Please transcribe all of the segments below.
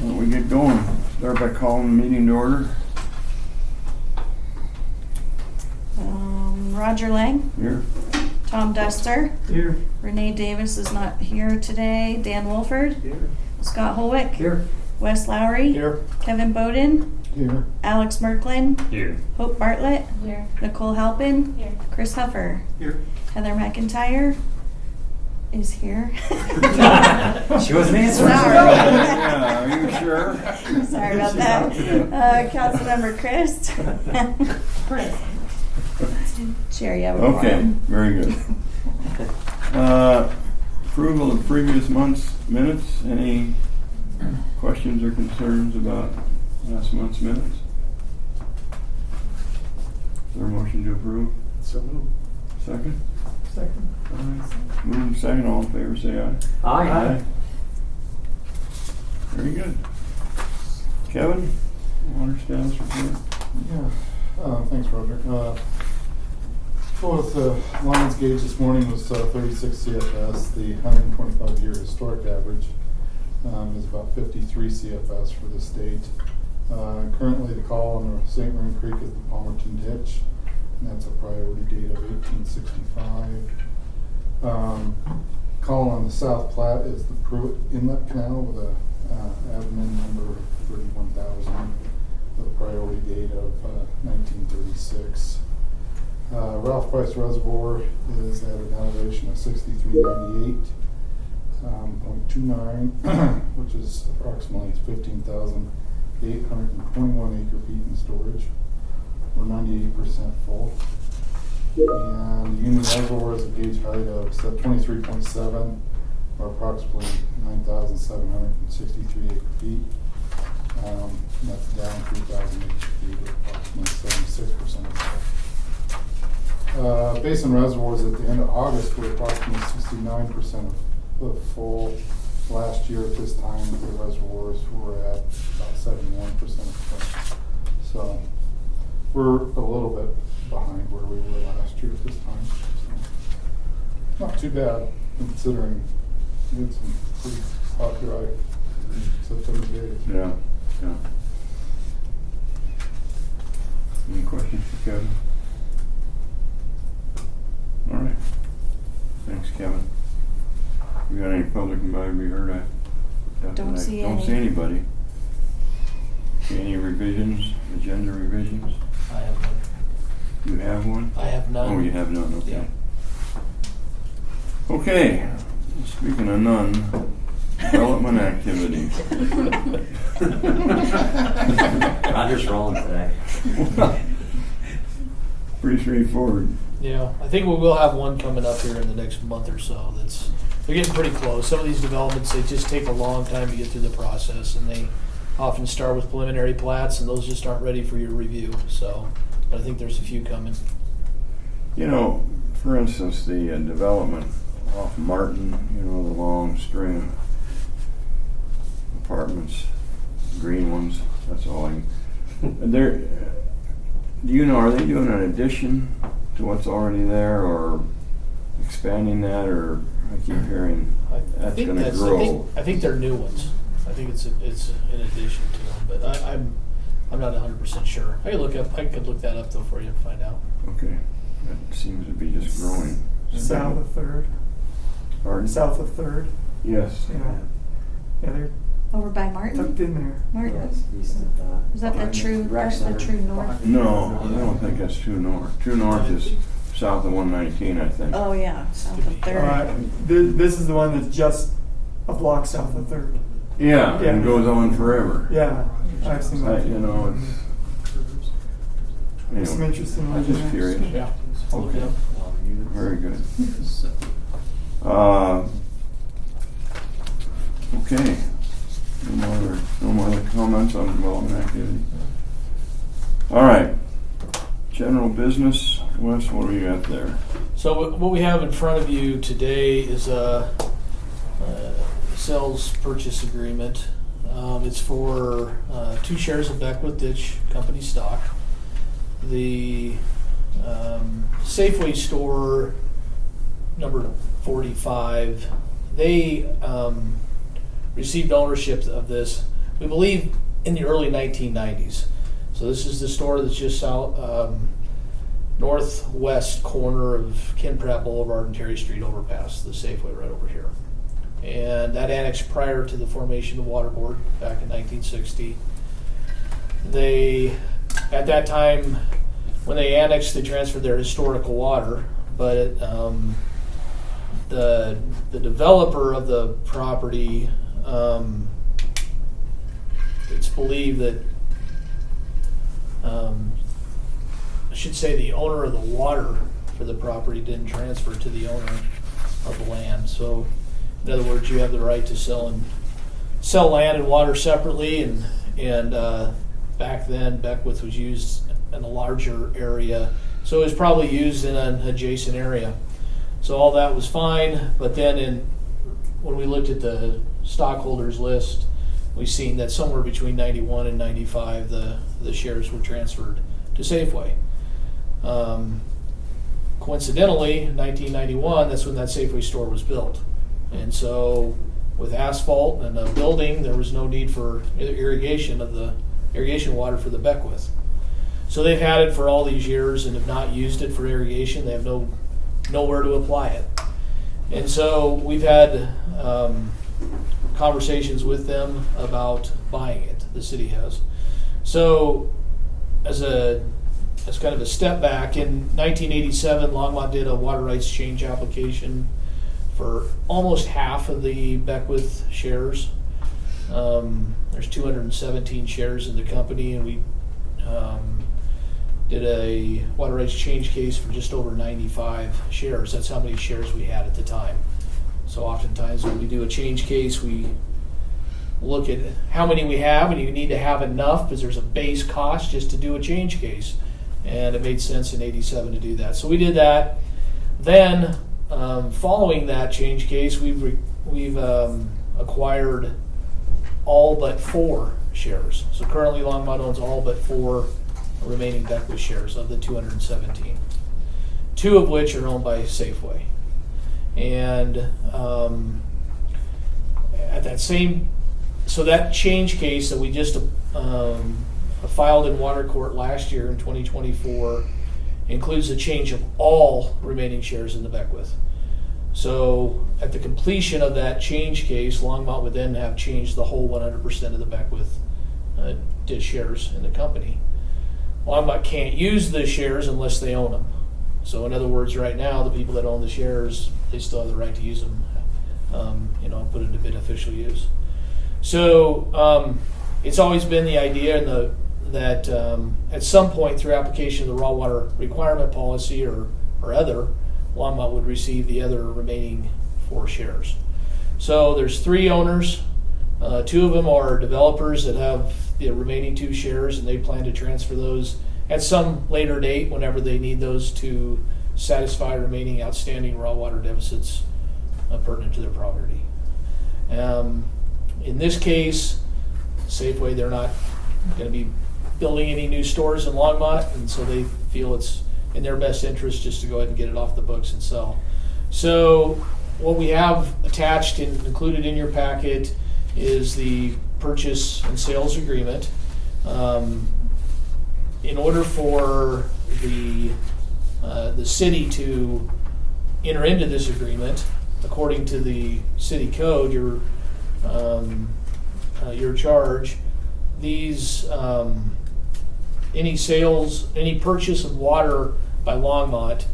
Why don't we get going? Start by calling the meeting to order. Roger Lang, Here. Tom Duster, Here. Renee Davis is not here today, Dan Wolford, Here. Scott Holwick, Here. Wes Lowry, Here. Kevin Bowden, Here. Alex Merklin, Here. Hope Bartlett, Here. Nicole Halpin, Here. Chris Huffer, Here. Heather McIntyre is here. She wasn't answering. Sorry. Yeah, are you sure? Sorry about that. Councilmember Chris. Chair, you have a Okay, quorum. very good. Approval of previous month's minutes. Any questions or concerns about last month's minutes? Is there a motion to approve? So moved. Second? Second. All right. Move second, all in favor, say aye. Aye. Very good. Kevin, water status report? Yeah, thanks, Roger. With Lions gauge this morning was 36 CFS. The 125-year historic average is about 53 CFS for the state. Currently, the call on the St. Marie Creek is the Palmerton Ditch, and that's a priority date of 1865. Call on the South Platte is the Pruitt Inlet Canal with a admin number of 31,000 with a priority date of 1936. Ralph Price Reservoir is at an elevation of 6398.29, which is approximately 15,821 acre feet in storage. We're 98% full. And Union Reservoir is a gauge height of 23.7, or approximately 9,763 acre feet. And that's down 3,000 acre feet, or approximately 76% of full. Basin reservoirs at the end of August were approximately 69% of full. Last year at this time, the reservoirs were at about 71% of full. So we're a little bit behind where we were last year at this time. So not too bad considering we had some pretty hot dry September days. Yeah. Any questions for Kevin? All right. Thanks, Kevin. You got any public invited to be heard? Don't see Don't any. see anybody. See any revisions, agenda revisions? I have one. You have one? I have none. Oh, you have none, okay. Yeah. Okay, speaking of none, development activity. Roger's rolling today. Pretty straightforward. Yeah, I think we will have one coming up here in the next month or so. They're getting pretty close. Some of these developments, they just take a long time to get through the process, and they often start with preliminary plats, and those just aren't ready for your review. So, but I think there's a few coming. You know, for instance, the development off Martin, the long string of apartments, green ones, that's all I can. Do you know, are they doing an addition to what's already there, or expanding that, or I keep hearing that's going to grow? I think they're new ones. I think it's in addition to them, but I'm not 100% sure. I could look that up though for you and find out. Okay, that seems to be just growing. South of 3rd. Pardon? South of 3rd. Yes. Yeah, they're Over by Martin. tucked in there. Martin. East of Is that the true? That's the true north. No, I don't think that's true north. True north is south of 119, I think. Oh yeah, south of Third. This is the one that's just a block south of 3rd. Yeah, and goes on forever. Yeah, I've seen that. It's There's some anyway, interesting I'm ones just in there. curious. Yeah. Okay. Very good. Okay. No more other comments on development activity. All right. General business. Wes, what do we got there? So what we have in front of you today is a sales purchase agreement. It's for 2 shares of Beckwith Ditch Company stock. The Safeway store number 45, they received ownership of this we believe, in the early 1990s. So this is the store that's just south, northwest corner of Ken Pratt Boulevard and Terry Street overpass, the Safeway right over here. And that annexed prior to the formation of the Water Board back in 1960. They, at that time, when they annexed, they transferred their historical water, but the developer of the property, it's believed that, I should say the owner of the water for the property didn't transfer to the owner of the land. So, in other words, you have the right to sell land and water separately, and back then Beckwith was used in a larger area, so it was probably used in an adjacent area. So all that was fine, but then when we looked at the stockholders list, we seen that somewhere between 91 and 95 the shares were transferred to Safeway. Coincidentally, 1991, that's when that Safeway store was built. And so with asphalt and a building, there was no need for irrigation water for the Beckwith. So they've had it for all these years and have not used it for irrigation. They have nowhere to apply it. And so we've had conversations with them about buying it. The city has. So as kind of a step back, in 1987, Longmont did a water rights change application for almost half of the Beckwith shares. There's 217 shares in the company, and we did a water rights change case for just over 95 shares. That's how many shares we had at the time. So oftentimes when we do a change case, we look at how many we have, and you need to have enough because there's a base cost just to do a change case. And it made sense in '87 to do that. So we did that. Then, following that change case, we've acquired all but 4 shares. So currently Longmont owns all but 4 remaining Beckwith shares of the 217. 2 of which are owned by Safeway. And at that same, so that change case that we just filed in water court last year in 2024 includes the change of all remaining shares in the Beckwith. So at the completion of that change case, Longmont would then have changed the whole 100% of the Beckwith shares in the company. Longmont can't use the shares unless they own them. So in other words, right now, the people that own the shares, they still have the right to use them, put it into beneficial use. So it's always been the idea that at some point through application of the raw water requirement policy or other, Longmont would receive the other remaining 4 shares. So there's 3 owners. 2 of them are developers that have the remaining 2 shares, and they plan to transfer those at some later date whenever they need those to satisfy remaining outstanding raw water deficits pertinent to their property. In this case, Safeway, they're not going to be building any new stores in Longmont, and so they feel it's in their best interest just to go ahead and get it off the books and sell. So what we have attached and included in your packet is the purchase and sales agreement. In order for the city to enter into this agreement, according to the city code, your charge, these any purchase of water by Longmont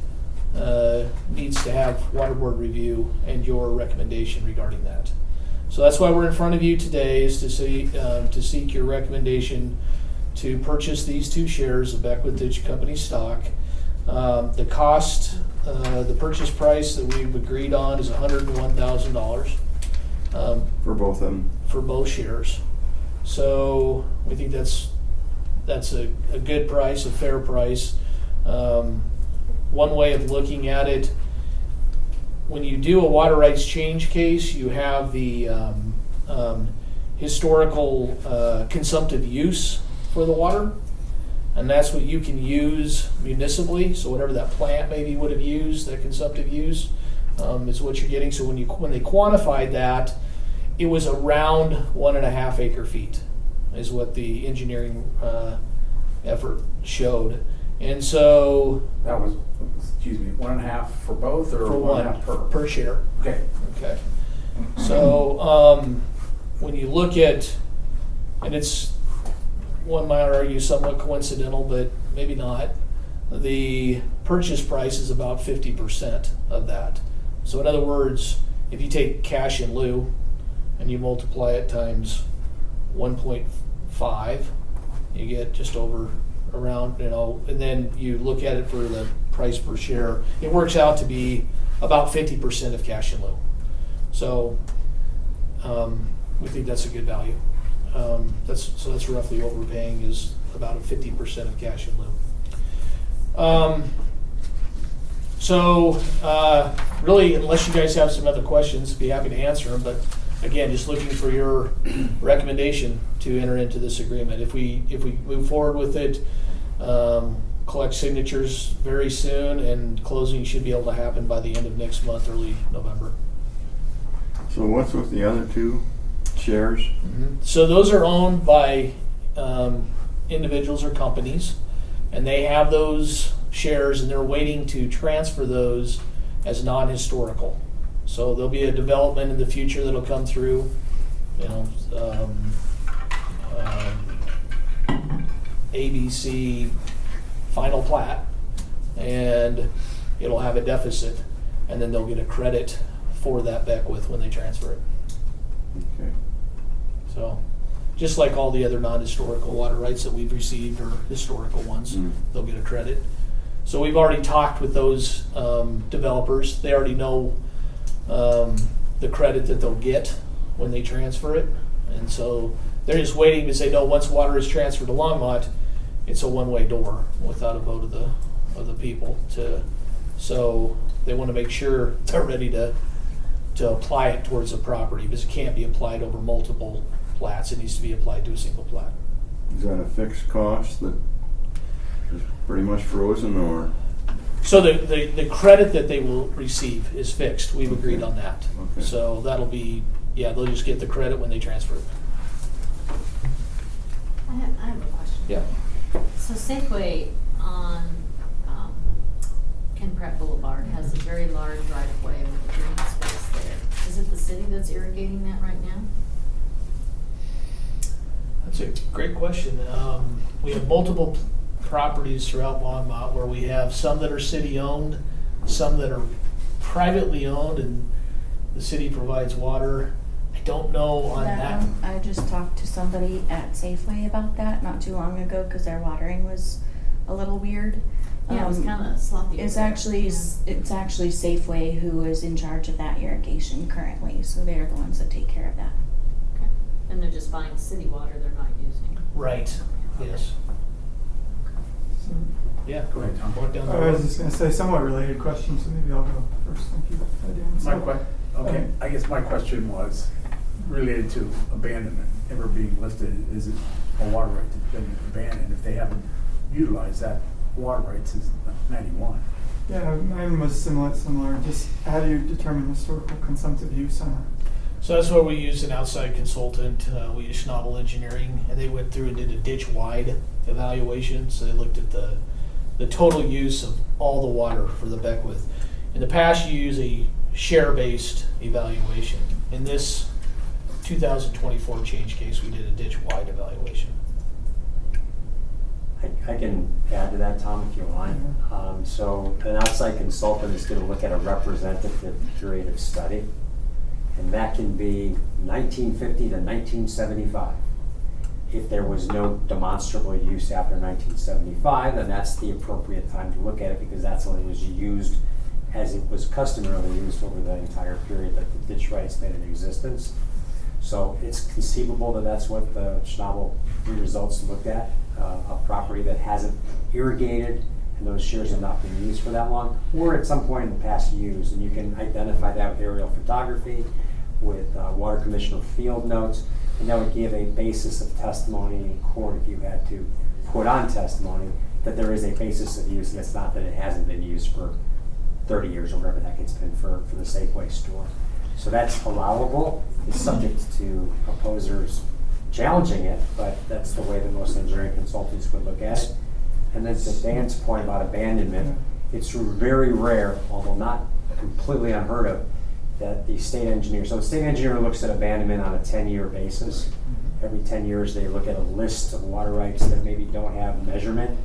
needs to have water board review and your recommendation regarding that. So that's why we're in front of you today, is to seek your recommendation to purchase these 2 shares of Beckwith Ditch Company stock. The cost, the purchase price that we've agreed on is $101,000 For both of them. for both shares. So we think that's a good price, a fair price. One way of looking at it, when you do a water rights change case, you have the historical consumptive use for the water, and that's what you can use municipally. So whatever that plant maybe would have used, that consumptive use, is what you're getting. So when they quantified that, it was around 1.5 acre feet. is what the engineering effort showed. And so That was, excuse me, 1.5 for both, or for 1.5 one, per? per share. Okay. Okay. So when you look at, and it's, one might argue somewhat coincidental, but maybe not, the purchase price is about 50% of that. So in other words, if you take cash in lieu and you multiply it times 1.5, you get just over around, and then you look at it for the price per share, it works out to be about 50% of cash in lieu. So we think that's a good value. That's roughly what we're paying, is about a 50% of cash in lieu. Really, unless you guys have some other questions, be happy to answer them. But again, just looking for your recommendation to enter into this agreement. If we move forward with it, collect signatures very soon, and closing should be able to happen by the end of next month, early November. So what's with the other two shares? So those are owned by individuals or companies, and they have those shares, and they're waiting to transfer those as non-historical. So there'll be a development in the future that'll come through, ABC final plat, and it'll have a deficit, and then they'll get a credit for that Beckwith when they transfer it. Okay. So, just like all the other non-historical water rights that we've received, or historical ones, they'll get a credit. So we've already talked with those developers. They already know the credit that they'll get when they transfer it. And so they're just waiting because they know once water is transferred to Longmont, it's a one-way door without a vote of the people. So they want to make sure they're ready to apply it towards the property, because it can't be applied over multiple plats. It needs to be applied to a single plat. Is that a fixed cost that is pretty much frozen, or? So the credit that they will receive is fixed. We've agreed on that. Okay. So that'll be, they'll just get the credit when they transfer it. I have a question. Yeah. So Safeway on Ken Pratt Boulevard has a very large right-of-way with a green space there. Is it the city that's irrigating that right now? That's a great question. We have multiple properties throughout Longmont where we have some that are city-owned, some that are privately owned, and the city provides water. I don't know on that. I just talked to somebody at Safeway about that not too long ago, because their watering was a little weird. Yeah, it was kind of sloppy. It's over there. actually Safeway who is in charge of that irrigation currently, so they are the ones that take care of that. Okay. And they're just buying city water they're not using. Right. Yes. Yeah. Go ahead, Tom. Walk down the I was road. just gonna say somewhat related question, so maybe I'll go first. Thank you. Dan. Okay, I guess my question was related to abandonment ever being listed. Is it a water right that's been abandoned? If they haven't utilized that water right since 91? Yeah, mine was similar. Just how do you determine historical consumptive use on a? So that's where we used an outside consultant. We used Schnabel Engineering, and they went through and did a ditch-wide evaluation. So they looked at the total use of all the water for the Beckwith. In the past, you use a share-based evaluation. In this 2024 change case, we did a ditch-wide evaluation. I can add to that, Tom, if you want. So an outside consultant is going to look at a representative period of study, and that can be 1950 to 1975. If there was no demonstrable use after 1975, then that's the appropriate time to look at it, because that's when it was used as it was customarily used over the entire period that the ditch rights been in existence. So it's conceivable that that's what the Schnabel results looked at, a property that hasn't irrigated and those shares have not been used for that long, or at some point in the past used, and you can identify that with aerial photography, with water commissioner field notes, and that would give a basis of testimony in court if you had to put on testimony that there is a basis of use, and it's not that it hasn't been used for 30 years or whatever that it's been for the Safeway store. So that's allowable. It's subject to opposers challenging it, but that's the way that most engineering consultants would look at it. And then to Dan's point about abandonment, it's very rare, although not completely unheard of, that the state engineer, so the state engineer looks at abandonment on a 10-year basis. Every 10 years, they look at a list of water rights that maybe don't have measurement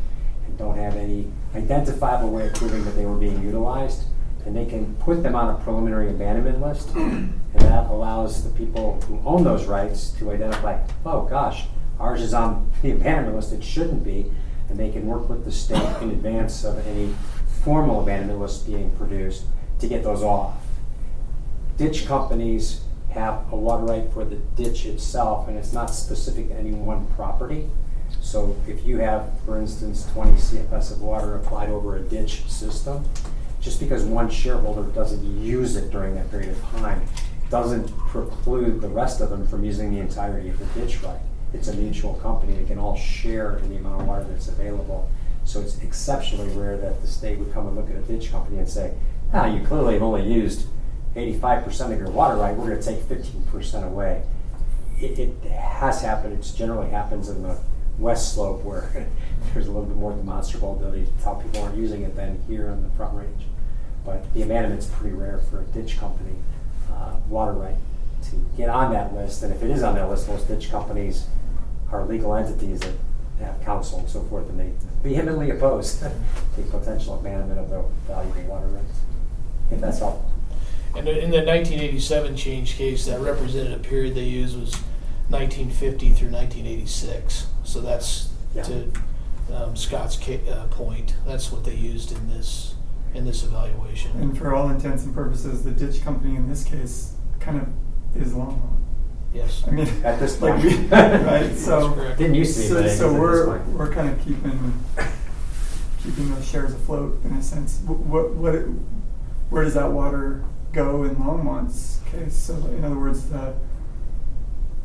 and don't have any identifiable way of proving that they were being utilized. And they can put them on a preliminary abandonment list. And that allows the people who own those rights to identify, oh gosh, ours is on the abandonment list, it shouldn't be. And they can work with the state in advance of any formal abandonment list being produced to get those off. Ditch companies have a water right for the ditch itself, and it's not specific to any one property. So if you have, for instance, 20 CFS of water applied over a ditch system, just because one shareholder doesn't use it during that period of time doesn't preclude the rest of them from using the entirety of the ditch right. It's a mutual company. They can all share in the amount of water that's available. So it's exceptionally rare that the state would come and look at a ditch company and say, you clearly have only used 85% of your water right, we're going to take 15% away. It has happened. It generally happens in the west slope where there's a little bit more demonstrable ability to tell people aren't using it than here on the front range. But the abandonment's pretty rare for a ditch company water right to get on that list. And if it is on that list, most ditch companies are legal entities that have counsel and so forth, and they vehemently oppose the potential abandonment of the valuable water rights, if that's helpful. And in the 1987 change case, that representative period they used was 1950 through 1986. So that's to Scott's point. That's what they used in this evaluation. And for all intents and purposes, the ditch company in this case kind of is Longmont. Yes. I mean, at this point, right? So didn't used to be, but so at this point. we're kind of keeping those shares afloat in a sense. Where does that water go in Longmont's case? So in other words, the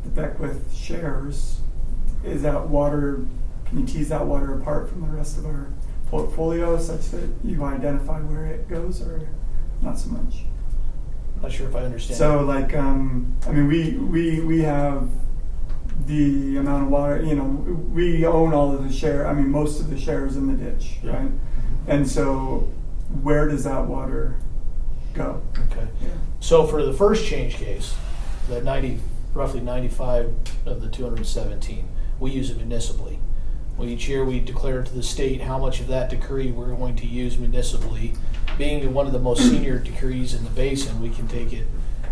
Beckwith shares, is that water? Can you tease that water apart from the rest of our portfolio such that you identify where it goes, or not so much? Not sure if I understand. So like, I mean, we have the amount of water, we own all of the share, I mean, most of the shares in the ditch, Yeah. right? And so where does that water go? Okay. Yeah. So for the first change case, the roughly 95 of the 217, we use it municipally. Well, each year we declare to the state how much of that decree we're going to use municipally. Being one of the most senior decrees in the basin, we can take it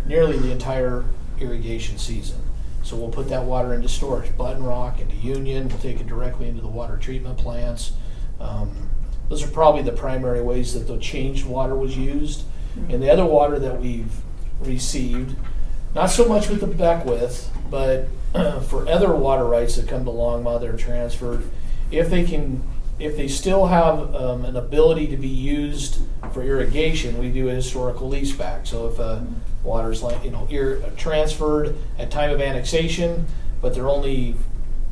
nearly the entire irrigation season. So we'll put that water into storage, Button Rock, into Union. We'll take it directly into the water treatment plants. Those are probably the primary ways that the changed water was used. And the other water that we've received, not so much with the Beckwith, but for other water rights that come to Longmont that are transferred, if they still have an ability to be used for irrigation, we do a historical lease back. So if water's transferred at time of annexation, but they're only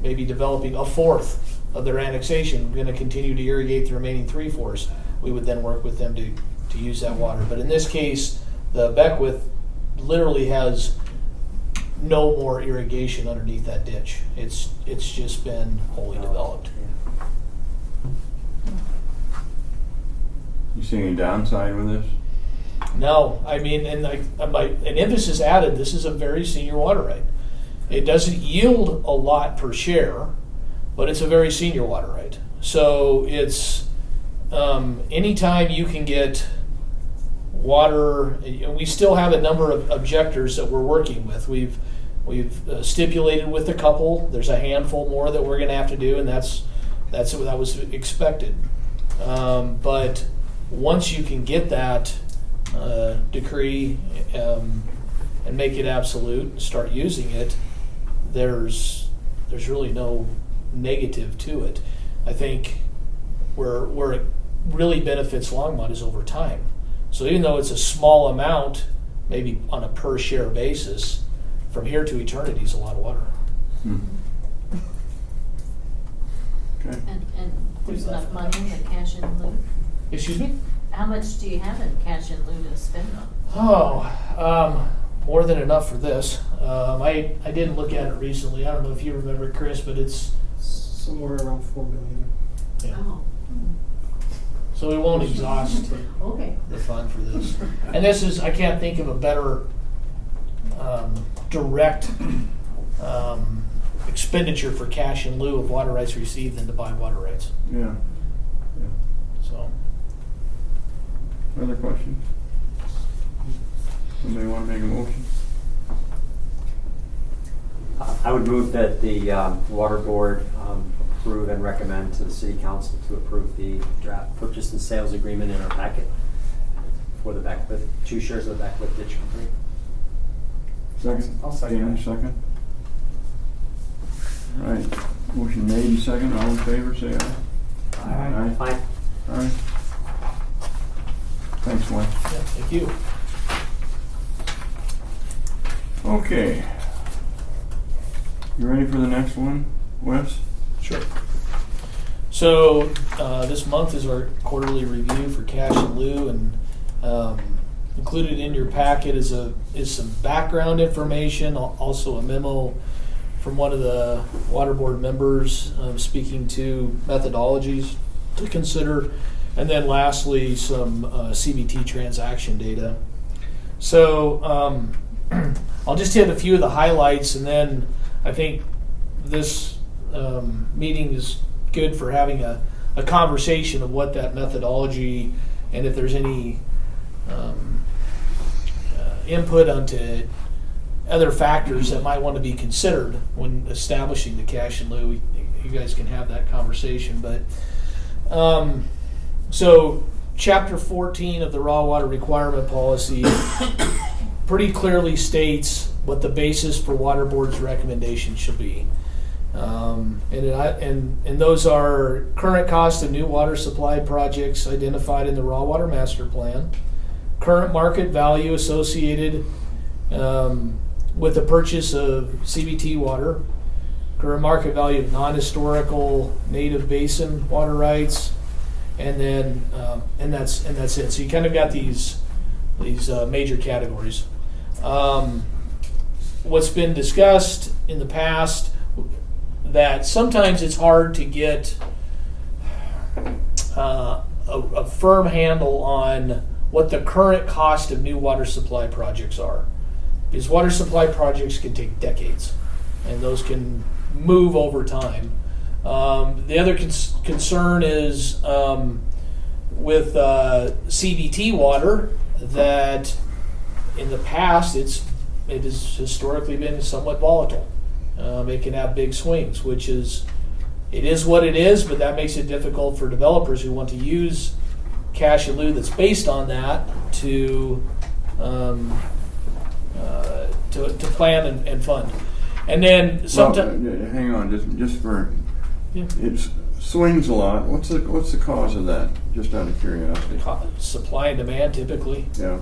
maybe developing a fourth of their annexation, going to continue to irrigate the remaining 3/4, we would then work with them to use that water. But in this case, the Beckwith literally has no more irrigation underneath that ditch. It's just been wholly developed. You see any downside with this? No, I mean, and an emphasis added, this is a very senior water right. It doesn't yield a lot per share, but it's a very senior water right. So it's anytime you can get water, we still have a number of objectors that we're working with. We've stipulated with a couple. There's a handful more that we're going to have to do, and that was expected. But once you can get that decree and make it absolute and start using it, there's really no negative to it. I think where it really benefits Longmont is over time. So even though it's a small amount, maybe on a per share basis, from here to eternity is a lot of water. Okay. And there's enough money in the cash in lieu? Excuse me? How much do you have in cash in lieu to spend on? Oh, more than enough for this. I didn't look at it recently. I don't know if you remember, Chris, but it's Somewhere around 4 million. yeah. Oh, So we won't exhaust okay. the fund for this. And this is, I can't think of a better direct expenditure for cash in lieu of water rights received than to buy water rights. Yeah. So Other questions? Somebody want to make a motion? I would move that the water board approve and recommend to the city council to approve the draft purchase and sales agreement in our packet for the Beckwith, 2 shares of the Beckwith Ditch Company. Second? I'll second Dan, that. second. All right, motion made and second, all in favor, say aye. Aye. Aye. Aye. Thanks, Mike. yeah, thank you. Okay. You ready for the next one, Wes? Sure. So this month is our quarterly review for cash in lieu, and included in your packet is some background information, also a memo from one of the water board members speaking to methodologies to consider, and then lastly some CBT transaction data. So I'll just hit a few of the highlights, and then I think this meeting is good for having a conversation of what that methodology, and if there's any input onto other factors that might want to be considered when establishing the cash in lieu. You guys can have that conversation. But so Chapter 14 of the Raw Water Requirement Policy pretty clearly states what the basis for Water Board's recommendation should be. And those are current cost of new water supply projects identified in the Raw Water Master Plan, current market value associated with the purchase of CBT water, current market value of non-historical native basin water rights, and then and that's it. So you kind of got these major categories. What's been discussed in the past, that sometimes it's hard to get a firm handle on what the current cost of new water supply projects are. Because water supply projects can take decades, and those can move over time. The other concern is with CBT water, that in the past it has historically been somewhat volatile. It can have big swings, which is what it is, but that makes it difficult for developers who want to use cash in lieu that's based on that to plan and fund. And then sometimes Hang on, just for, Yeah. it swings a lot. What's the cause of that? Just out of curiosity. supply and demand typically. Yeah.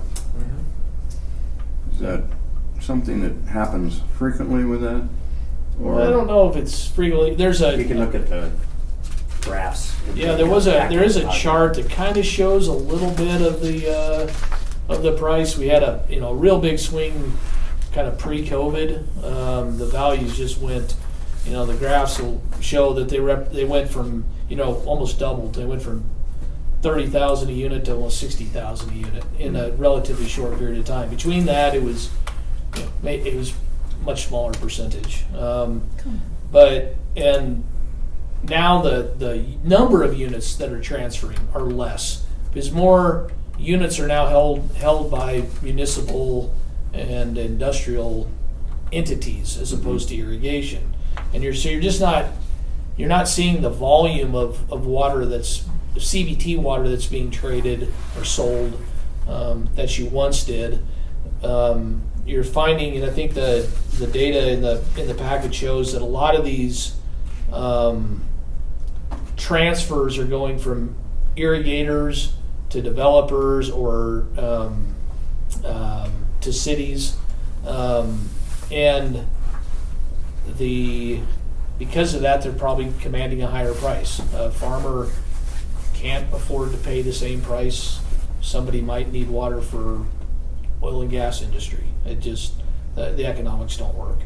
Is that something that happens frequently with that? Or I don't know if it's frequently. You can look at the graphs. Yeah, there is a chart that kind of shows a little bit of the price. We had a real big swing kind of pre-COVID. The values just went. The graphs will show that they went from almost doubled. They went from 30,000 a unit to almost 60,000 a unit in a relatively short period of time. Between that, it was much smaller percentage. And now the number of units that are transferring are less, because more units are now held by municipal and industrial entities as opposed to irrigation. And you're not seeing the volume of water that's CBT water that's being traded or sold that you once did. You're finding, and I think the data in the package shows that a lot of these transfers are going from irrigators to developers or to cities, and because of that, they're probably commanding a higher price. A farmer can't afford to pay the same price somebody might need water for oil and gas industry. The economics don't work.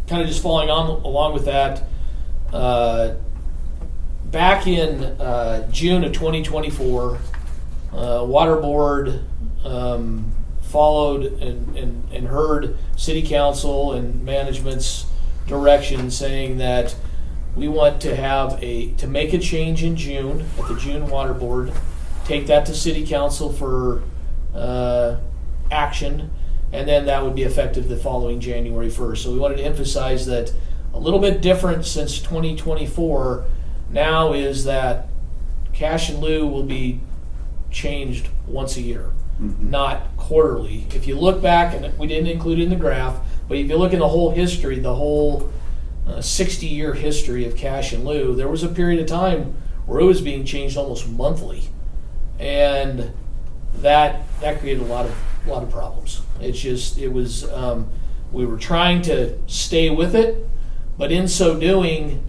Kind of just following on along with that, back in June of 2024, Water Board followed and heard City Council and management's direction, saying that we want to make a change in June at the June Water Board, take that to City Council for action, and then that would be effective the following January 1st. So we wanted to emphasize that a little bit different since 2024 now is that cash in lieu will be changed once a year, not quarterly. If you look back, and we didn't include it in the graph, but if you look in the whole history, the whole 60-year history of cash in lieu, there was a period of time where it was being changed almost monthly, and that created a lot of problems. We were trying to stay with it, but in so doing,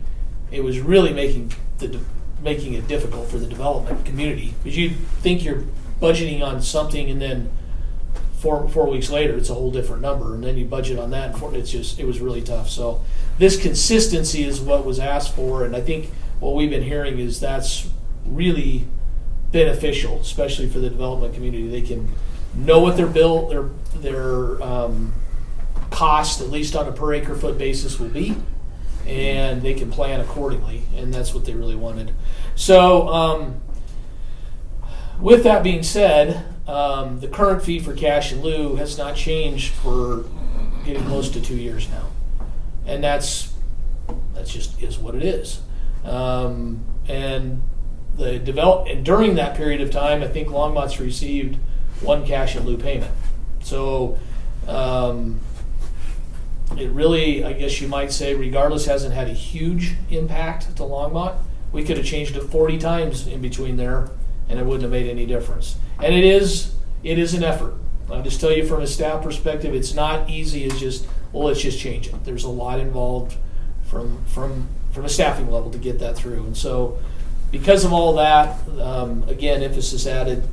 it was really making it difficult for the development community, because you think you're budgeting on something, and then four weeks later it's a whole different number, and then you budget on that, and it was really tough. So this consistency is what was asked for, and I think what we've been hearing is that's really beneficial, especially for the development community. They can know what their cost, at least on a per acre foot basis, will be, and they can plan accordingly, and that's what they really wanted. So with that being said, the current fee for cash in lieu has not changed for getting close to 2 years now, and that's just is what it is. And during that period of time, I think Longmont's received one cash in lieu payment. So it really, I guess you might say, regardless, hasn't had a huge impact to Longmont. We could have changed it 40 times in between there, and it wouldn't have made any difference. And it is an effort. I'll just tell you from a staff perspective, it's not easy as just, well, let's just change it. There's a lot involved from a staffing level to get that through. And so because of all that, again, emphasis added,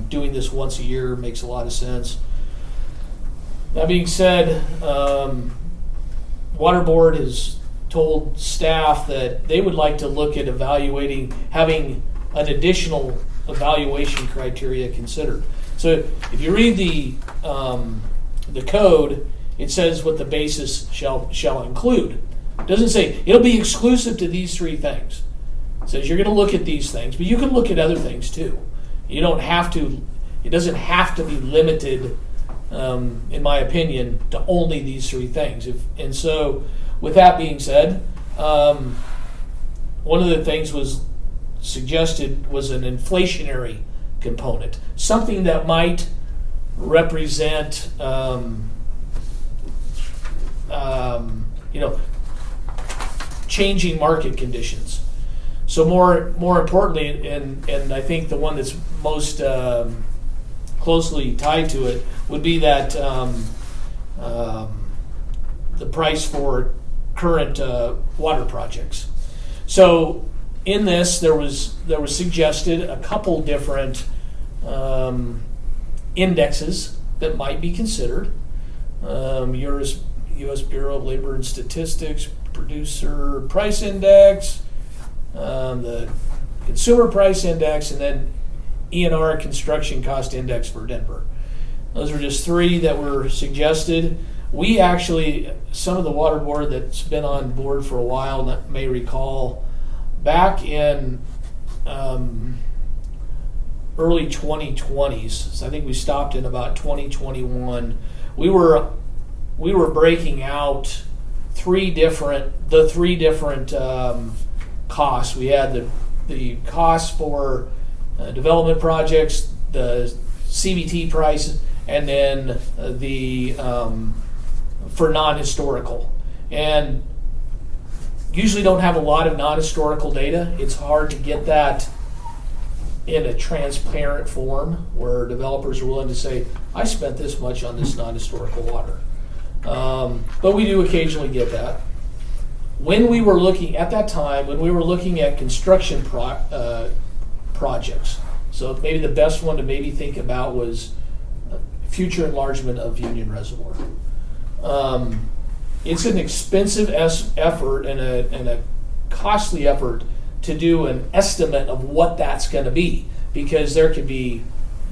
doing this once a year makes a lot of sense. That being said, Water Board has told staff that they would like to look at having an additional evaluation criteria considered. So if you read the code, it says what the basis shall include. It doesn't say it'll be exclusive to these three things. It says you're going to look at these things, but you can look at other things too. You don't have to. It doesn't have to be limited, in my opinion, to only these three things. And so, with that being said, one of the things was suggested was an inflationary component, something that might represent, changing market conditions. So more importantly, and I think the one that's most closely tied to it would be that the price for current water projects. So in this, there was suggested a couple different indexes that might be considered. U.S. Bureau of Labor and Statistics Producer Price Index, the Consumer Price Index, and then ENR Construction Cost Index for Denver. Those are just three that were suggested. We actually, some of the Water Board that's been on board for a while may recall, back in early 2020s, so I think we stopped in about 2021, we were breaking out three different costs. We had the cost for development projects, the CBT price, and then the for non-historical. And usually don't have a lot of non-historical data. It's hard to get that in a transparent form where developers are willing to say, I spent this much on this non-historical water. But we do occasionally get that. When we were looking at construction projects, So maybe the best one to maybe think about was future enlargement of Union Reservoir. It's an expensive effort and a costly effort to do an estimate of what that's going to be, because there could be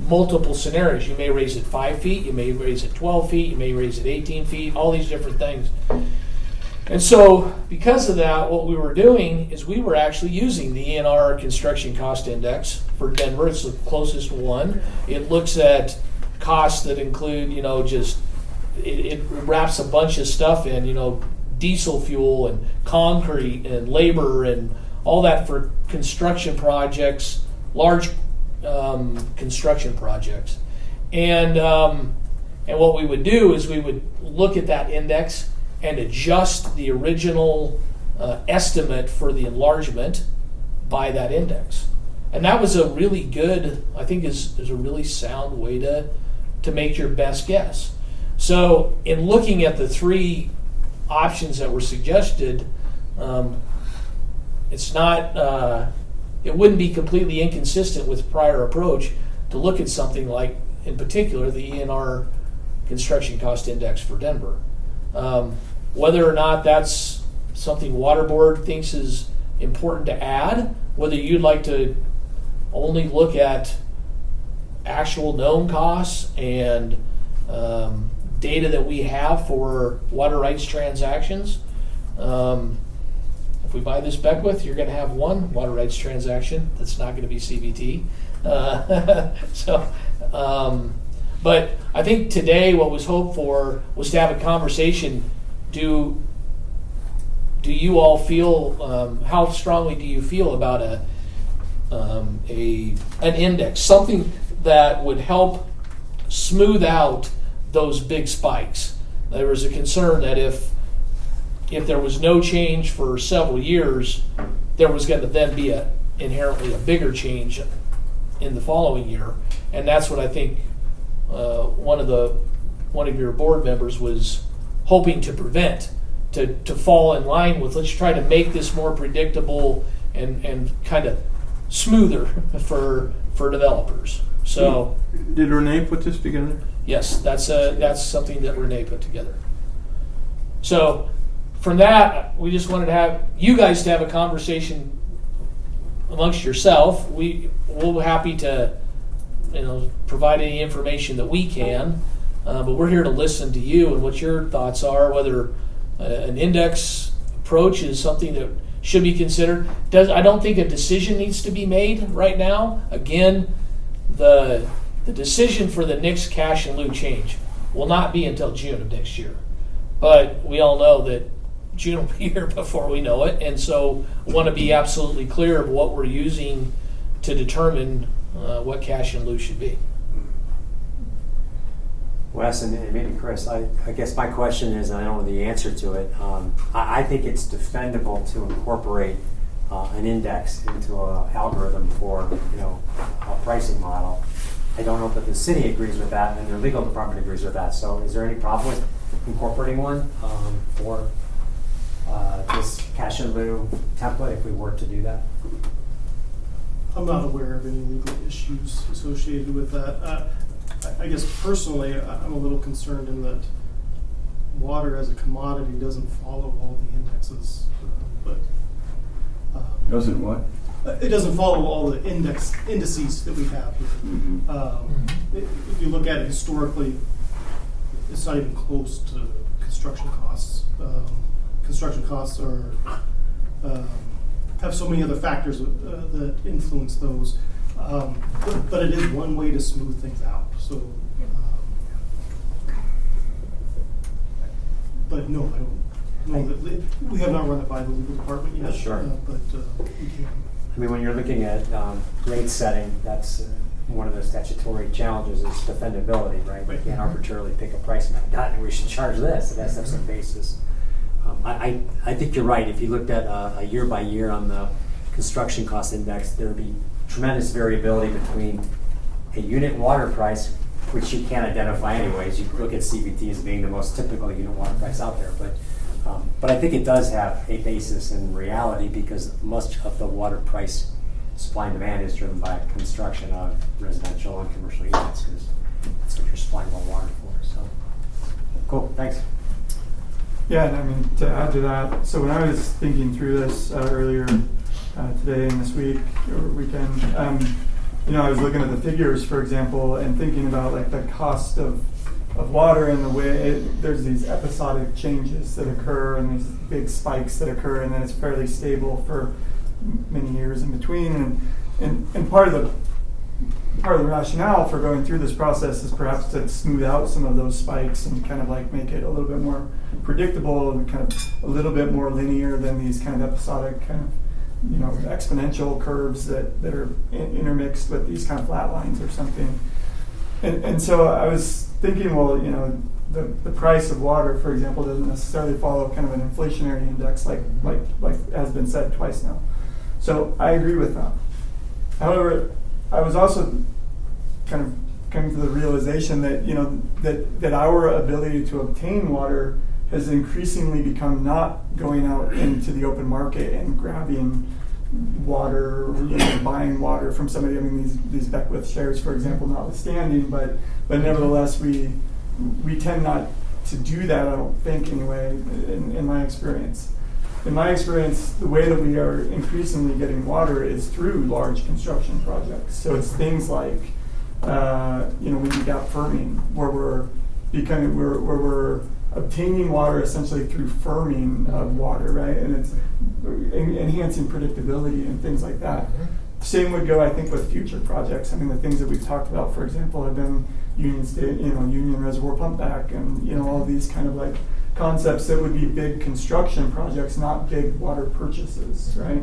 multiple scenarios. You may raise it 5 feet, you may raise it 12 feet, you may raise it 18 feet, all these different things. And so because of that, what we were doing is we were actually using the ENR Construction Cost Index for Denver. It's the closest one. It looks at costs that include, just it wraps a bunch of stuff in, diesel fuel and concrete and labor and all that for construction projects, large construction projects. And what we would do is we would look at that index and adjust the original estimate for the enlargement by that index. And that was a really good, I think is a really sound way to make your best guess. So in looking at the 3 options that were suggested, it's not, it wouldn't be completely inconsistent with prior approach to look at something like, in particular, the ENR Construction Cost Index for Denver. Whether or not that's something Water Board thinks is important to add, whether you'd like to only look at actual known costs and data that we have for water rights transactions. If we buy this Beckwith, you're going to have one water rights transaction that's not going to be CVT. But I think today what was hoped for was to have a conversation. Do you all feel, how strongly do you feel about an index, something that would help smooth out those big spikes? There was a concern that if there was no change for several years, there was going to then be inherently a bigger change in the following year, and that's what I think one of your board members was hoping to prevent, to fall in line with. Let's try to make this more predictable and kind of smoother for developers. So, did Renee put this together? Yes, that's something that Renee put together. So, from that, we just wanted to have you guys to have a conversation amongst yourself. We'll be happy to, provide any information that we can, but we're here to listen to you and what your thoughts are. Whether an index approach is something that should be considered. I don't think a decision needs to be made right now. Again, the decision for the next cash and lieu change will not be until June of next year. But we all know that June will be here before we know it, and so we want to be absolutely clear of what we're using to determine what cash and lieu should be. Wes and maybe Chris, I guess my question is, and I don't know the answer to it, I think it's defendable to incorporate an index into an algorithm for a pricing model. I don't know if the city agrees with that and their legal department agrees with that. So is there any problem with incorporating one for this cash and lieu template if we were to do that? I'm not aware of any legal issues associated with that. I guess personally, I'm a little concerned in that water as a commodity doesn't follow all the indexes, Doesn't what? It doesn't follow all the indices that we have here. Mm-hmm. If you look at it historically, it's not even close to construction costs. Construction costs are have so many other factors that influence those, but it is one way to smooth things out. So, but no, I don't know that we have not run it by the legal department yet. Sure. But we can. I mean, when you're looking at rate setting, that's one of the statutory challenges is defendability, right? You can't arbitrarily pick a price and God, we should charge this. It has to have some basis. I think you're right. If you looked at a year by year on the construction cost index, there would be tremendous variability between a unit water price, which you can't identify anyways. You look at CVT as being the most typical unit water price out there, but I think it does have a basis in reality because much of the water price supply and demand is driven by construction of residential and commercial units, because that's what you're supplying more water for, so. Cool, thanks. Yeah, and I mean, to add to that, so when I was thinking through this earlier today and this week or weekend, I was looking at the figures, for example, and thinking about like the cost of water and the way there's these episodic changes that occur and these big spikes that occur, and then it's fairly stable for many years in between. And part of the rationale for going through this process is perhaps to smooth out some of those spikes and kind of like make it a little bit more predictable and kind of a little bit more linear than these kind of episodic kind of exponential curves that are intermixed with these kind of flat lines or something. And so I was thinking, well, the price of water, for example, doesn't necessarily follow kind of an inflationary index like has been said twice now. So I agree with that. However, I was also kind of coming to the realization that that our ability to obtain water has increasingly become not going out into the open market and grabbing water, buying water from somebody. I mean, these Beckwith shares, for example, notwithstanding, but nevertheless, we tend not to do that. I don't think, anyway, in my experience. In my experience, the way that we are increasingly getting water is through large construction projects. So it's things like, when you got firming, where we're obtaining water essentially through firming of water, right? And it's enhancing predictability and things like that. Same would go, I think, with future projects. I mean, the things that we've talked about, for example, have been Union Reservoir Pump Back, and all these kind of like concepts that would be big construction projects, not big water purchases, right?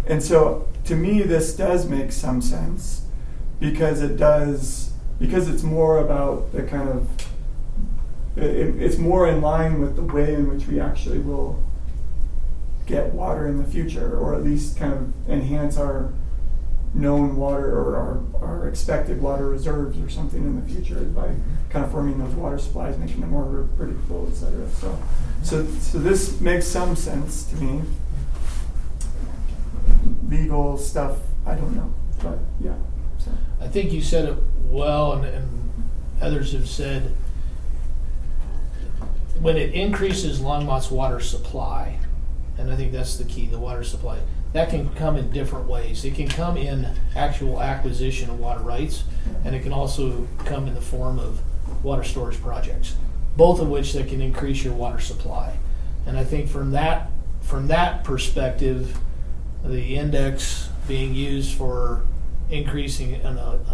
And so, to me, this does make some sense because it's more about the kind of it's more in line with the way in which we actually will get water in the future, or at least kind of enhance our known water or our expected water reserves or something in the future by kind of forming those water supplies, making them more predictable, et cetera. So this makes some sense to me. Legal stuff, I don't know, but yeah. So. I think you said it well, and others have said, when it increases Longmont's water supply, and I think that's the key, the water supply, that can come in different ways. It can come in actual acquisition of water rights, and it can also come in the form of water storage projects, both of which that can increase your water supply. And I think from that perspective, the index being used for increasing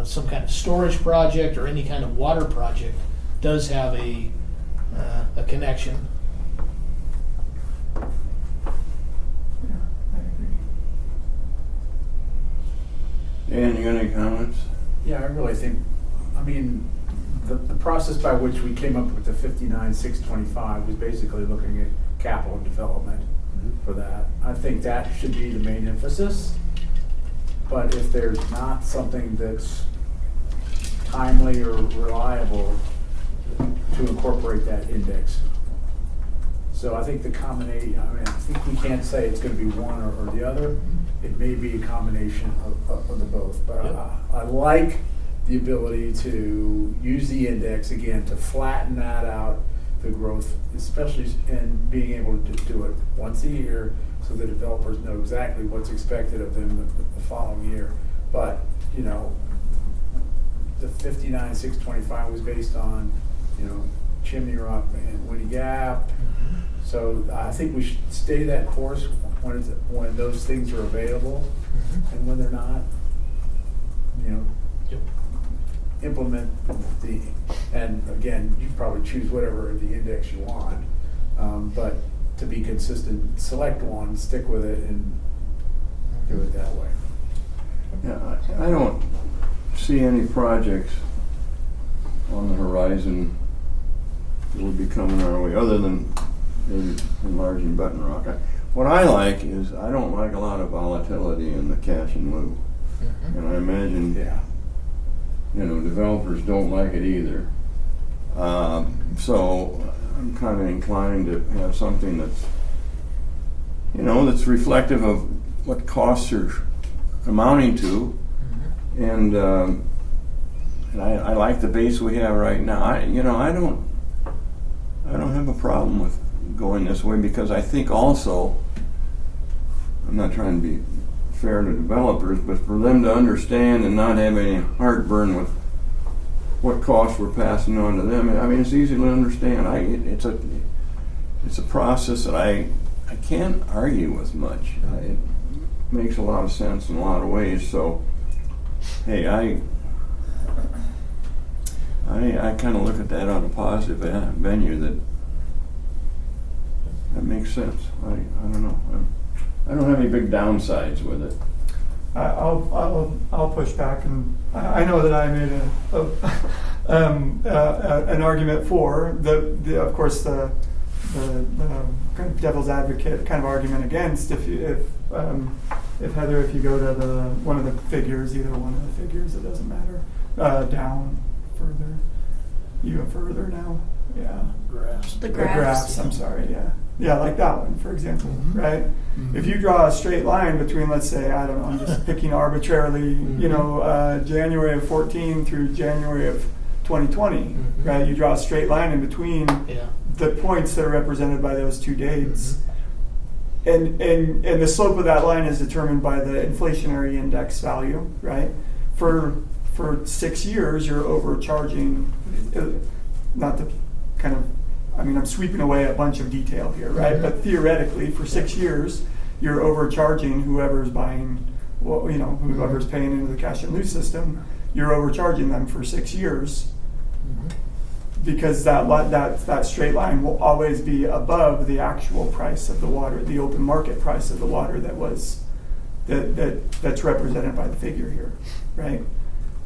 some kind of storage project or any kind of water project does have a connection. Dan, you got any comments? Yeah, I really think, the process by which we came up with the 59,625 was basically looking at capital development for that. I think that should be the main emphasis, but if there's not something that's timely or reliable, to incorporate that index. So I think the combination, I think we can't say it's going to be one or the other. It may be a combination of the both, but I like the ability to use the index again to flatten that out, the growth, especially in being able to do it once a year so the developers know exactly what's expected of them the following year. But, the 59,625 was based on, Chimney Rock and Woody Gap. So I think we should stay that course when those things are available, and when they're not, implement and again, you probably choose whatever the index you want, but to be consistent, select one, stick with it, and do it that way. Yeah, I don't see any projects on the horizon that would be coming our way, other than maybe enlarging Button Rock. What I like is, I don't like a lot of volatility in the cash and lieu. And I imagine, developers don't like it either. So I'm kind of inclined to have something that's, that's reflective of what costs are amounting to. And I like the base we have right now. I don't have a problem with going this way, because I think also, I'm not trying to be fair to developers, but for them to understand and not have any heartburn with what costs we're passing on to them. I mean, it's easy to understand. It's a process that I can't argue with much. It makes a lot of sense in a lot of ways. So, hey, I kind of look at that on a positive venue. That makes sense. I don't know. I don't have any big downsides with it. I'll push back, and I know that I made an argument for the of course the kind of devil's advocate kind of argument against. If Heather, if you go to one of the figures, either one of the figures, it doesn't matter. Down further, you go further now. Yeah. Graphs. The The graphs. graphs, I'm sorry, yeah, like that one, for example, right? If you draw a straight line between, let's say, I don't know, I'm just picking arbitrarily, January of 14 through January of 2020, right? You draw a straight line in between the points that are represented by those two dates. And the slope of that line is determined by the inflationary index value, right? For 6 years, you're overcharging, not the kind of, I'm sweeping away a bunch of detail here, right? But theoretically, for 6 years, you're overcharging whoever's buying, whoever's paying into the cash and lieu system. You're overcharging them for 6 years, because that straight line will always be above the actual price of the water, the open market price of the water that's represented by the figure here, right?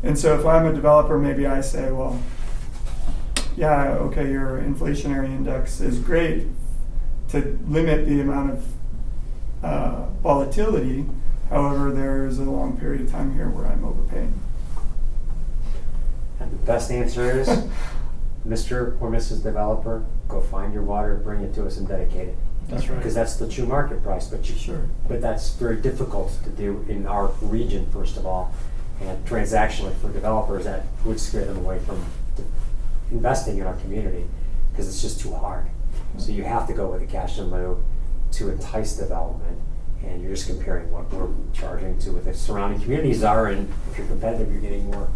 And so if I'm a developer, maybe I say, well, yeah, okay, your inflationary index is great to limit the amount of volatility. However, there's a long period of time here where I'm overpaying. And the best answer is, Mr. or Mrs. Developer, go find your water, bring it to us, and dedicate it. That's right. Because that's the true market price. But but that's very difficult to do in our region, first of all, and transactionally for developers, that would scare them away from investing in our community, because it's just too hard. So you have to go with a cash in lieu to entice development, and you're just comparing what we're charging to what the surrounding communities are, and if you're competitive, you're getting more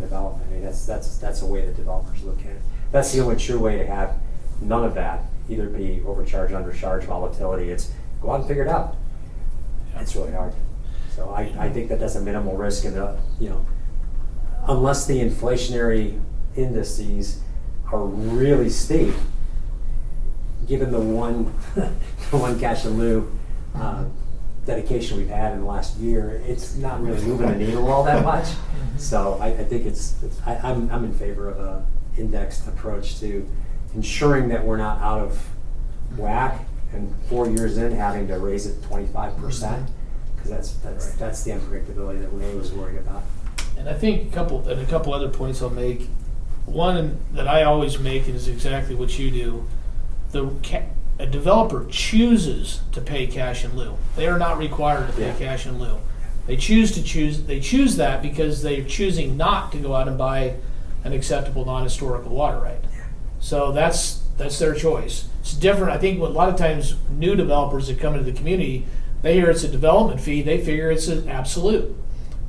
development. I mean, that's a way that developers look at it. That's the only true way to have none of that, either be overcharged, undercharged, volatility. It's go out and figure it out. It's really hard. So I think that's a minimal risk, and unless the inflationary indices are really steep, given the one cash in lieu dedication we've had in the last year, it's not really moving the needle all that much. So I think I'm in favor of a indexed approach to ensuring that we're not out of whack and 4 years in having to raise it 25%, because that's the unpredictability that we're always worried about. And I think a couple other points I'll make. One that I always make is exactly what you do. A developer chooses to pay cash in lieu. They are not required to pay cash in lieu. They choose that because they're choosing not to go out and buy an acceptable non-historical water right. So that's their choice. It's different. I think a lot of times new developers that come into the community, they hear it's a development fee, they figure it's an absolute.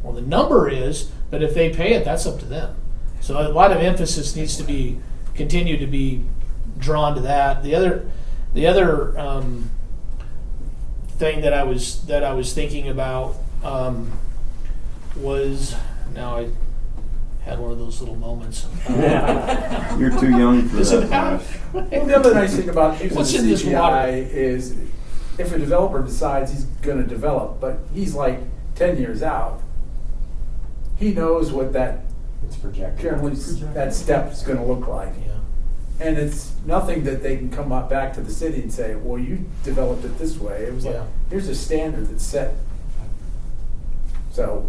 Well, the number is, but if they pay it, that's up to them. So a lot of emphasis needs to be continue to be drawn to that. The other thing that I was thinking about was, now I had one of those little moments. You're too young for that. Well, the other nice thing about using What's the in this water? CPI is if a developer decides he's going to develop, but he's like 10 years out, he knows what that It's projected. generally that step is going to look like. And it's nothing that they can come up back to the city and say, well, you developed it this way. It was like, here's a standard that's set. So,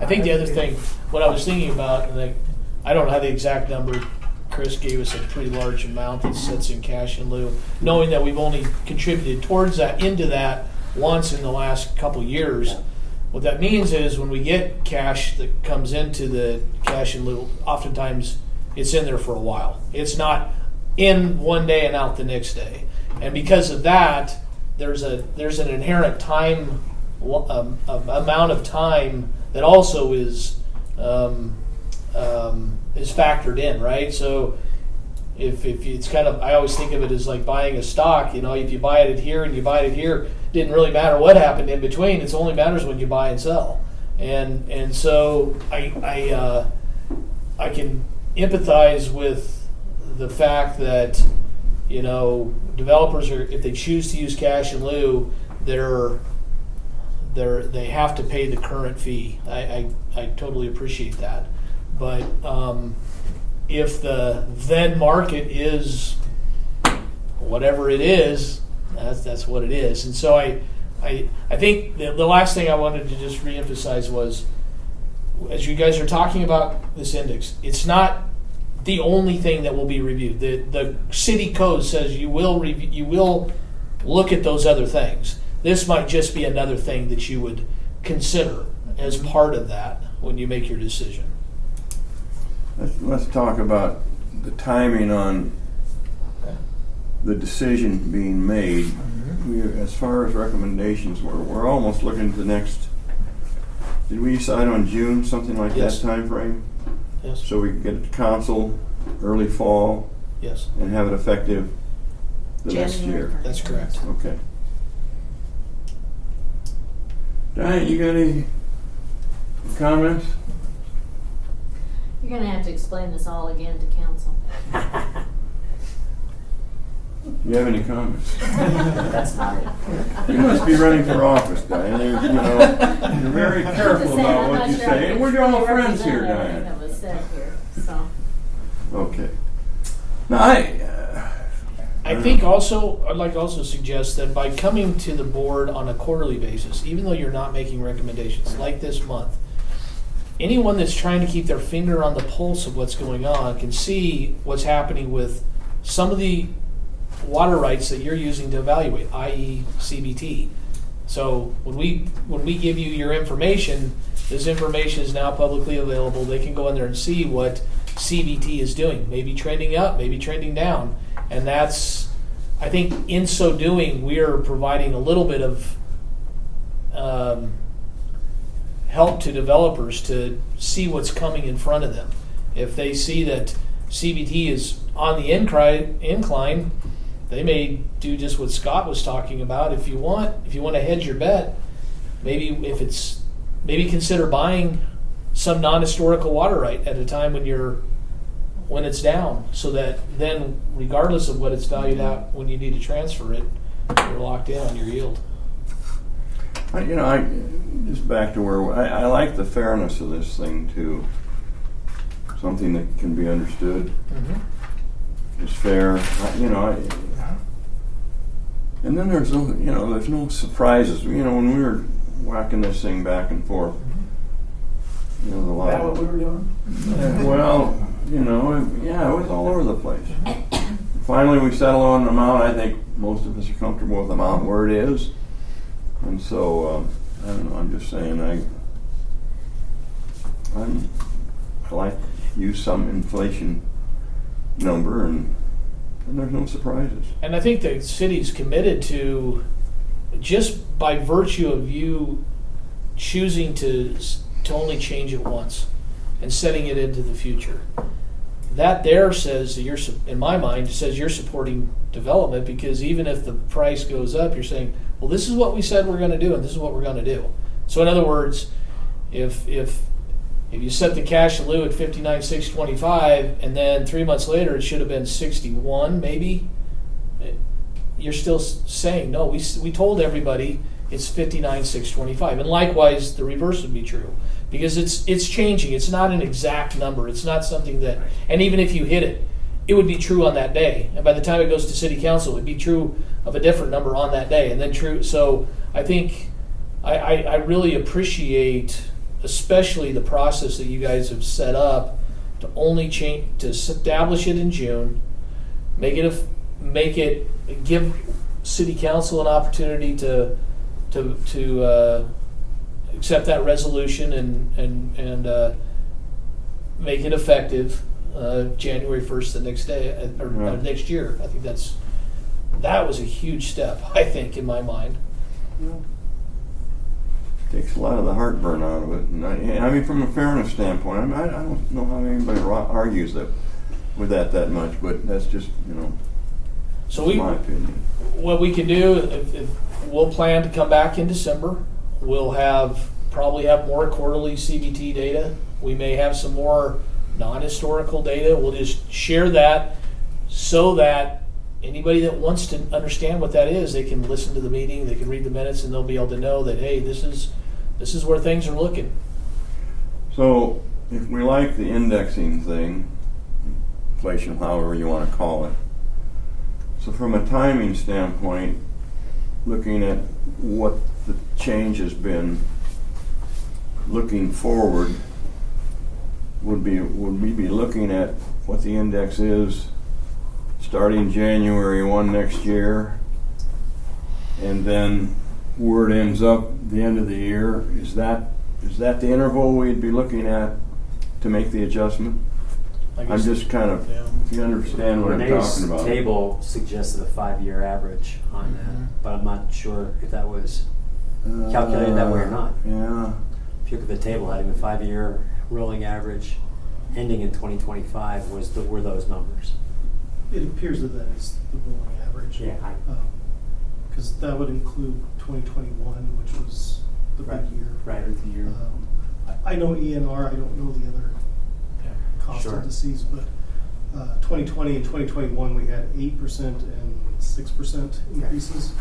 I think the other thing, what I was thinking about, and I don't have the exact number. Chris gave us a pretty large amount that sits in cash in lieu, knowing that we've only contributed into that once in the last couple years. What that means is when we get cash that comes into the cash in lieu, oftentimes it's in there for a while. It's not in one day and out the next day. And because of that, there's an inherent time amount of time that also is factored in, right? So if it's kind of, I always think of it as like buying a stock. You know, if you buy it here and you buy it here, it didn't really matter what happened in between. It only matters when you buy and sell. And so I can empathize with the fact that, you know, developers are, if they choose to use cash in lieu, they have to pay the current fee. I totally appreciate that. But if the then market is whatever it is, that's what it is. And so I think the last thing I wanted to just reemphasize was, as you guys are talking about this index, it's not the only thing that will be reviewed. The city code says you will look at those other things. This might just be another thing that you would consider as part of that when you make your decision. Let's talk about the timing on the decision being made. As far as recommendations, we're almost looking to the next. Did we decide on June, something like Yes. that time frame? Yes. So we can get it to council early fall Yes. and have it effective the next January year. 1st. That's correct. Okay. Diane, you got any comments? You're gonna have to explain this all again to council. Do you have any comments? That's not it. You must be running for office, Diane. You're very careful about what you say. And we're all friends here, Diane. That was said here, so. Okay. Now, I think also, I'd like to also suggest that by coming to the board on a quarterly basis, even though you're not making recommendations, like this month, anyone that's trying to keep their finger on the pulse of what's going on can see what's happening with some of the water rights that you're using to evaluate, i.e. CBT. So when we give you your information, this information is now publicly available. They can go in there and see what CBT is doing, maybe trending up, maybe trending down. And that's, I think in so doing, we're providing a little bit of help to developers to see what's coming in front of them. If they see that CBT is on the incline, they may do just what Scott was talking about. If you want to hedge your bet, maybe consider buying some non-historical water right at a time when it's down, so that then, regardless of what it's valued at when you need to transfer it, you're locked in on your yield. I just back to where I like the fairness of this thing too. Something that can be understood, is fair. And then there's no surprises. When we were whacking this thing back and forth, the Is that what we were doing? well, it was all over the place. Finally, we settled on an amount. I think most of us are comfortable with the amount where it is. And so, I don't know, I'm just saying, I like to use some inflation number, and there's no surprises. And I think the city's committed to, just by virtue of you choosing to only change it once and setting it into the future. That there says that in my mind, says you're supporting development, because even if the price goes up, you're saying, well, this is what we said we're going to do, and this is what we're going to do. So in other words, if you set the cash in lieu at $59,625, and then 3 months later it should have been $61, maybe, you're still saying, no, we told everybody it's $59,625. And likewise, the reverse would be true, because it's changing. It's not an exact number. It's not something that, and even if you hit it, it would be true on that day. And by the time it goes to city council, it would be true of a different number on that day, and then true. So I think I really appreciate, especially the process that you guys have set up to only change, to establish it in June, give city council an opportunity to accept that resolution and make it effective January 1st, the next day, or Right. next year. I think that was a huge step, I think, in my mind. Takes a lot of the heartburn out of it. And I mean, from a fairness standpoint, I don't know how anybody argues that with that much, but that's just, So my opinion. what we can do, if we'll plan to come back in December. We'll probably have more quarterly CBT data. We may have some more non-historical data. We'll just share that so that anybody that wants to understand what that is, they can listen to the meeting, they can read the minutes, and they'll be able to know that, hey, this is where things are looking. So if we like the indexing thing, inflation, however you want to call it, so from a timing standpoint, looking at what the change has been, looking forward, would we be looking at what the index is starting January 1 next year, and then where it ends up the end of the year? Is that the interval we'd be looking at to make the adjustment? I I'm guess- just kind of, Yeah. if you understand what I'm Renee's talking about. table suggested a 5-year average on that, but I'm not sure if that was calculated that way or not. Yeah. If you look at the table, having a 5-year rolling average ending in 2025 were those numbers. It appears that is the rolling average. Yeah, Because that would include 2021, which was the big year. right. The year. I know ENR, I don't know the other cost Sure. indices, but 2020 and 2021, we had 8% and 6% increases.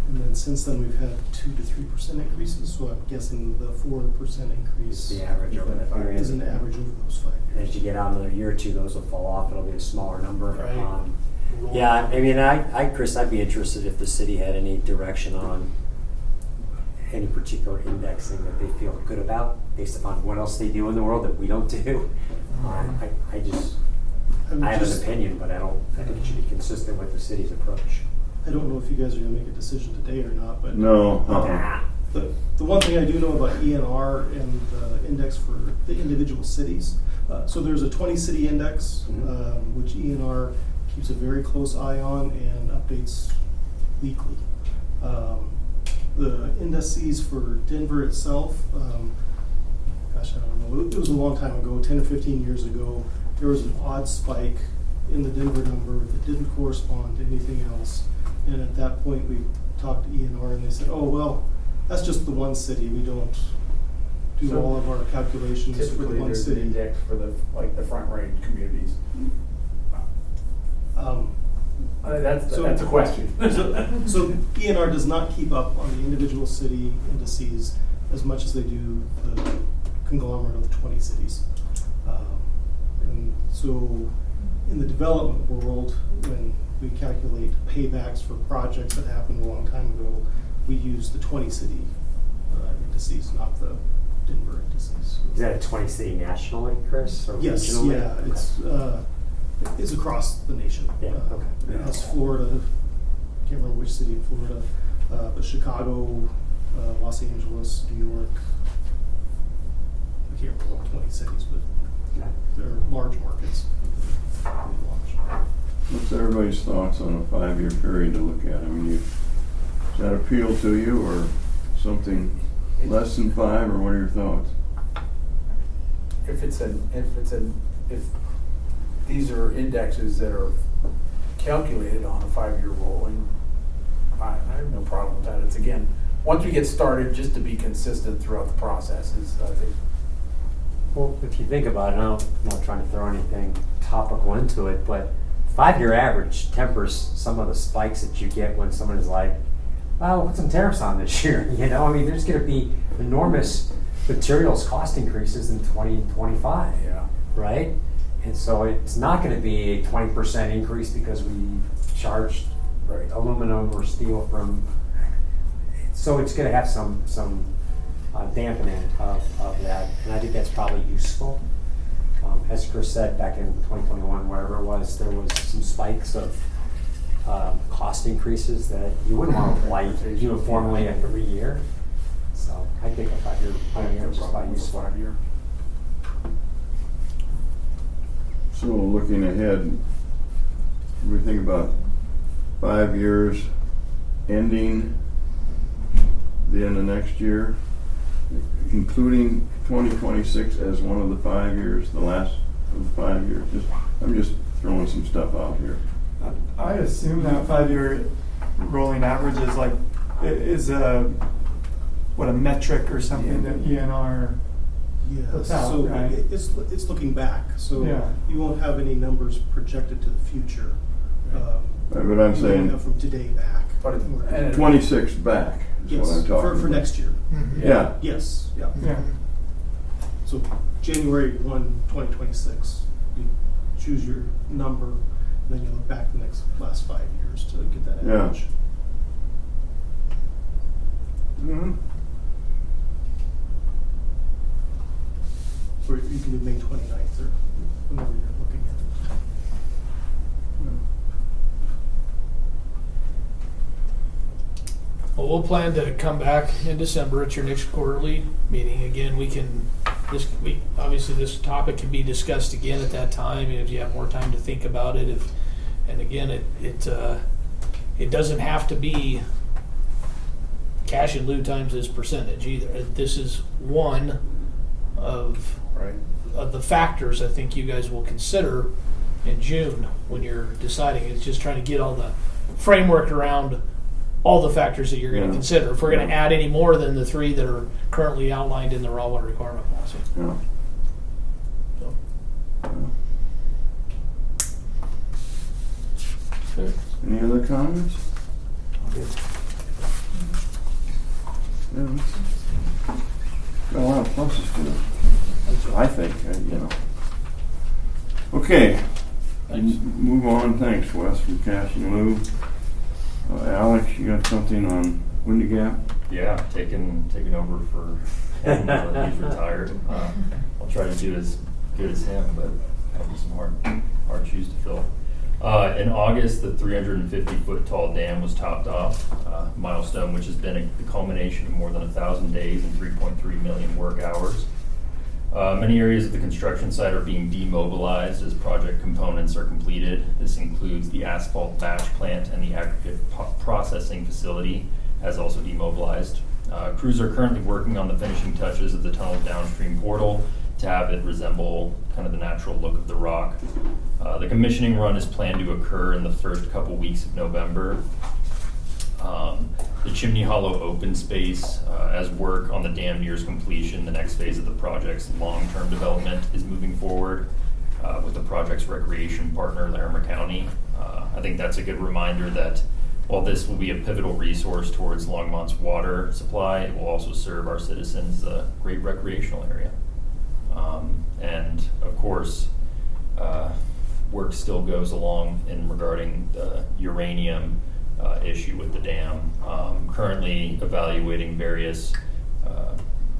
And then since then, we've had 2 to 3% increases, so I'm guessing the 4% increase The average over that period. is an average over those 5 years. As you get out another year or two, those will fall off. It'll be a smaller number. Right. Yeah, I mean, Chris, I'd be interested if the city had any direction on any particular indexing that they feel good about based upon what else they do in the world that we don't do. I would have just- an opinion, but I think it should be consistent with the city's approach. I don't know if you guys are going to make a decision today or not, but No. the one thing I do know about ENR and the index for the individual cities, so there's a 20-city index, which ENR keeps a very close eye on and updates weekly. The indices for Denver itself, gosh, I don't know, it was a long time ago, 10 or 15 years ago, there was an odd spike in the Denver number that didn't correspond to anything else. And at that point, we talked to ENR and they said, oh, well, that's just the one city. We don't do So all of our calculations for the Typically, one there's an city. index for the front range communities. That's a question. So ENR does not keep up on the individual city indices as much as they do the conglomerate of the 20 cities. And so in the development world, when we calculate paybacks for projects that happened a long time ago, we use the 20 city indices, not the Denver indices. Is that a 20-city nationally, Chris, or Yes, regionally? yeah, Okay. it's across the nation. Yeah, okay. It has Florida, can't remember which city in Florida, but Chicago, Los Angeles, New York. I can't remember all 20 cities, but Okay. they're large markets. Really large. What's everybody's thoughts on a 5-year period to look at? I mean, does that appeal to you, or something less than 5, or what are your thoughts? If these are indexes that are calculated on a 5-year rolling, I have no problem with that. It's again, once we get started, just to be consistent throughout the process is, I think. Well, if you think about it, I'm not trying to throw anything topical into it, but 5-year average tempers some of the spikes that you get when someone is like, well, we'll put some tariffs on this year. I mean, there's going to be enormous materials cost increases in 2025, Yeah. right? And so it's not going to be a 20% increase because we charged aluminum or steel from. So it's going to have some dampening of that, and I think that's probably useful. As Chris said, back in 2021, wherever it was, there was some spikes of cost increases that you wouldn't want to apply uniformly every year. So I think a 5-year plan is just about useful. So looking ahead, we think about 5 years ending the end of next year, including 2026 as one of the 5 years, the last of the 5 years. I'm just throwing some stuff out here. I assume that 5-year rolling average is like, is a metric or something that ENR Yeah, puts out, so right? it's looking back, so Yeah. you won't have any numbers projected to the future. But I'm You won't saying have from today back. But and 26 back is Yes, what I'm talking for about. next year. Yeah. Yes, yeah. Yeah. So January 1, 2026, you choose your number, and then you look back the last 5 years to get that Yeah. average. Mhm. Or you can do May 29th or whenever you're looking at it. Well, we'll plan to come back in December at your next quarterly meeting. Again, obviously this topic can be discussed again at that time if you have more time to think about it. And again, it doesn't have to be cash in lieu times this percentage either. This is one of the factors I think you guys will consider in June when you're deciding. It's just trying to get all the framework around all the factors that you're going to Yeah. consider. If we're going to add any more than the 3 that are currently outlined in the raw water requirement policy. Yeah. So, Okay. Any other comments? Yeah, got a lot of pluses to it, I think, Okay. Thanks. Move on, thanks Wes, for cash and lieu. Alex, you got something on Windy Gap? Yeah, taking over for him. He's retired. I'll try to do as good as him, but that'll be some hard shoes to fill. In August, the 350-foot tall dam was topped off, milestone which has been the culmination of more than 1,000 days and 3.3 million work hours. Many areas of the construction site are being demobilized as project components are completed. This includes the asphalt batch plant and the aggregate processing facility has also demobilized. Crews are currently working on the finishing touches of the tunnel's downstream portal to have it resemble kind of the natural look of the rock. The commissioning run is planned to occur in the first couple weeks of November. The Chimney Hollow open space, as work on the dam nears completion, the next phase of the project's long-term development is moving forward with the project's recreation partner, Larimer County. I think that's a good reminder that while this will be a pivotal resource towards Longmont's water supply, it will also serve our citizens a great recreational area. And of course, work still goes along in regarding the uranium issue with the dam. Currently evaluating various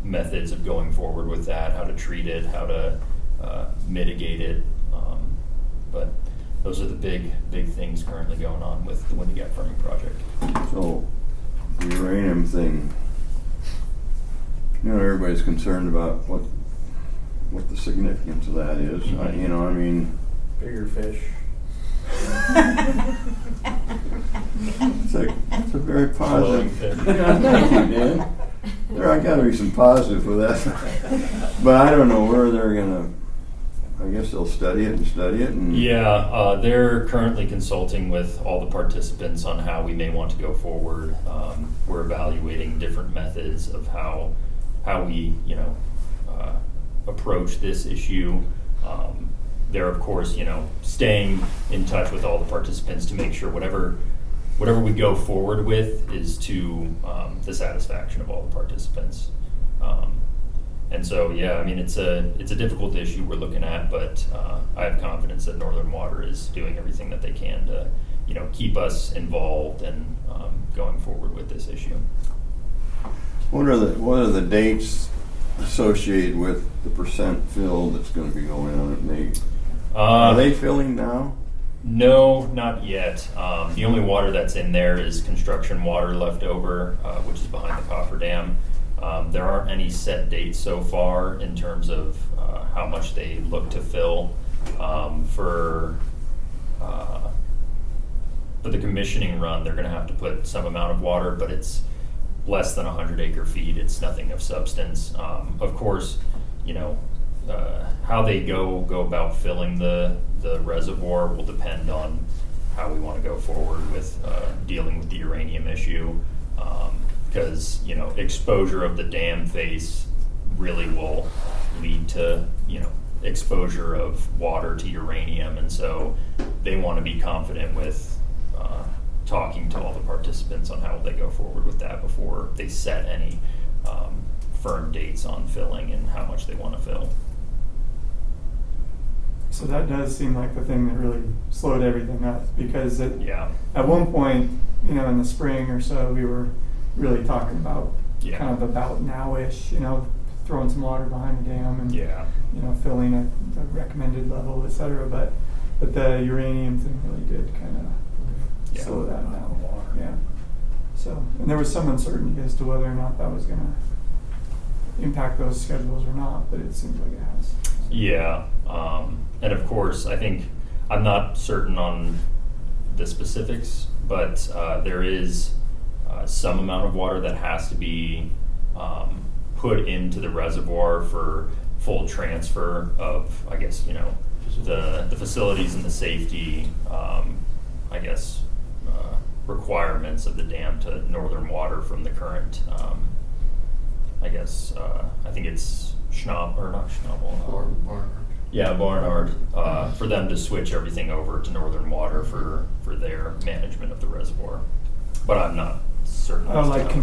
methods of going forward with that, how to treat it, how to mitigate it. But those are the big things currently going on with the Windy Gap Farming Project. So, the uranium thing, everybody's concerned about what the significance of that is. Mm-hmm. Bigger fish. It's a very positive. Floating fish. Yeah, thank you, Dan. There gotta be some positive with that. But I don't know where they're gonna, I guess they'll study it and. Yeah, they're currently consulting with all the participants on how we may want to go forward. We're evaluating different methods of how we, approach this issue. They're of course, staying in touch with all the participants to make sure whatever we go forward with is to the satisfaction of all the participants. And so, it's a difficult issue we're looking at, but I have confidence that Northern Water is doing everything that they can to, keep us involved and going forward with this issue. What are the dates associated with the percent fill that's going to be going on at Nate? Are they filling now? No, not yet. The only water that's in there is construction water left over, which is behind the coffer dam. There aren't any set dates so far in terms of how much they look to fill. For the commissioning run, they're gonna have to put some amount of water, but it's less than 100 acre feet. It's nothing of substance. Of course, you know, how they go about filling the reservoir will depend on how we want to go forward with dealing with the uranium issue. Because, you know, exposure of the dam face really will lead to, you know, exposure of water to uranium. And so they want to be confident with talking to all the participants on how they go forward with that before they set any firm dates on filling and how much they want to fill. So that does seem like the thing that really slowed everything up, because Yeah. at one point, you know, in the spring or so, we were really talking about Yeah. kind of about now-ish, you know, throwing some water behind the dam and, Yeah. you know, filling at the recommended level, et cetera. But the uranium thing really did kind of Yeah. slow that down. Yeah. So, and there was some uncertainty as to whether or not that was going to impact those schedules or not, but it seems like it has. Yeah, and of course, I think, I'm not certain on the specifics, but there is some amount of water that has to be put into the reservoir for full transfer of, I guess, you know, the facilities and the safety, I guess, requirements of the dam to northern water from the current, I guess, I think it's Barnard, for them to switch everything over to northern water for their management of the reservoir. But I'm not certain. Oh, as to like how exactly.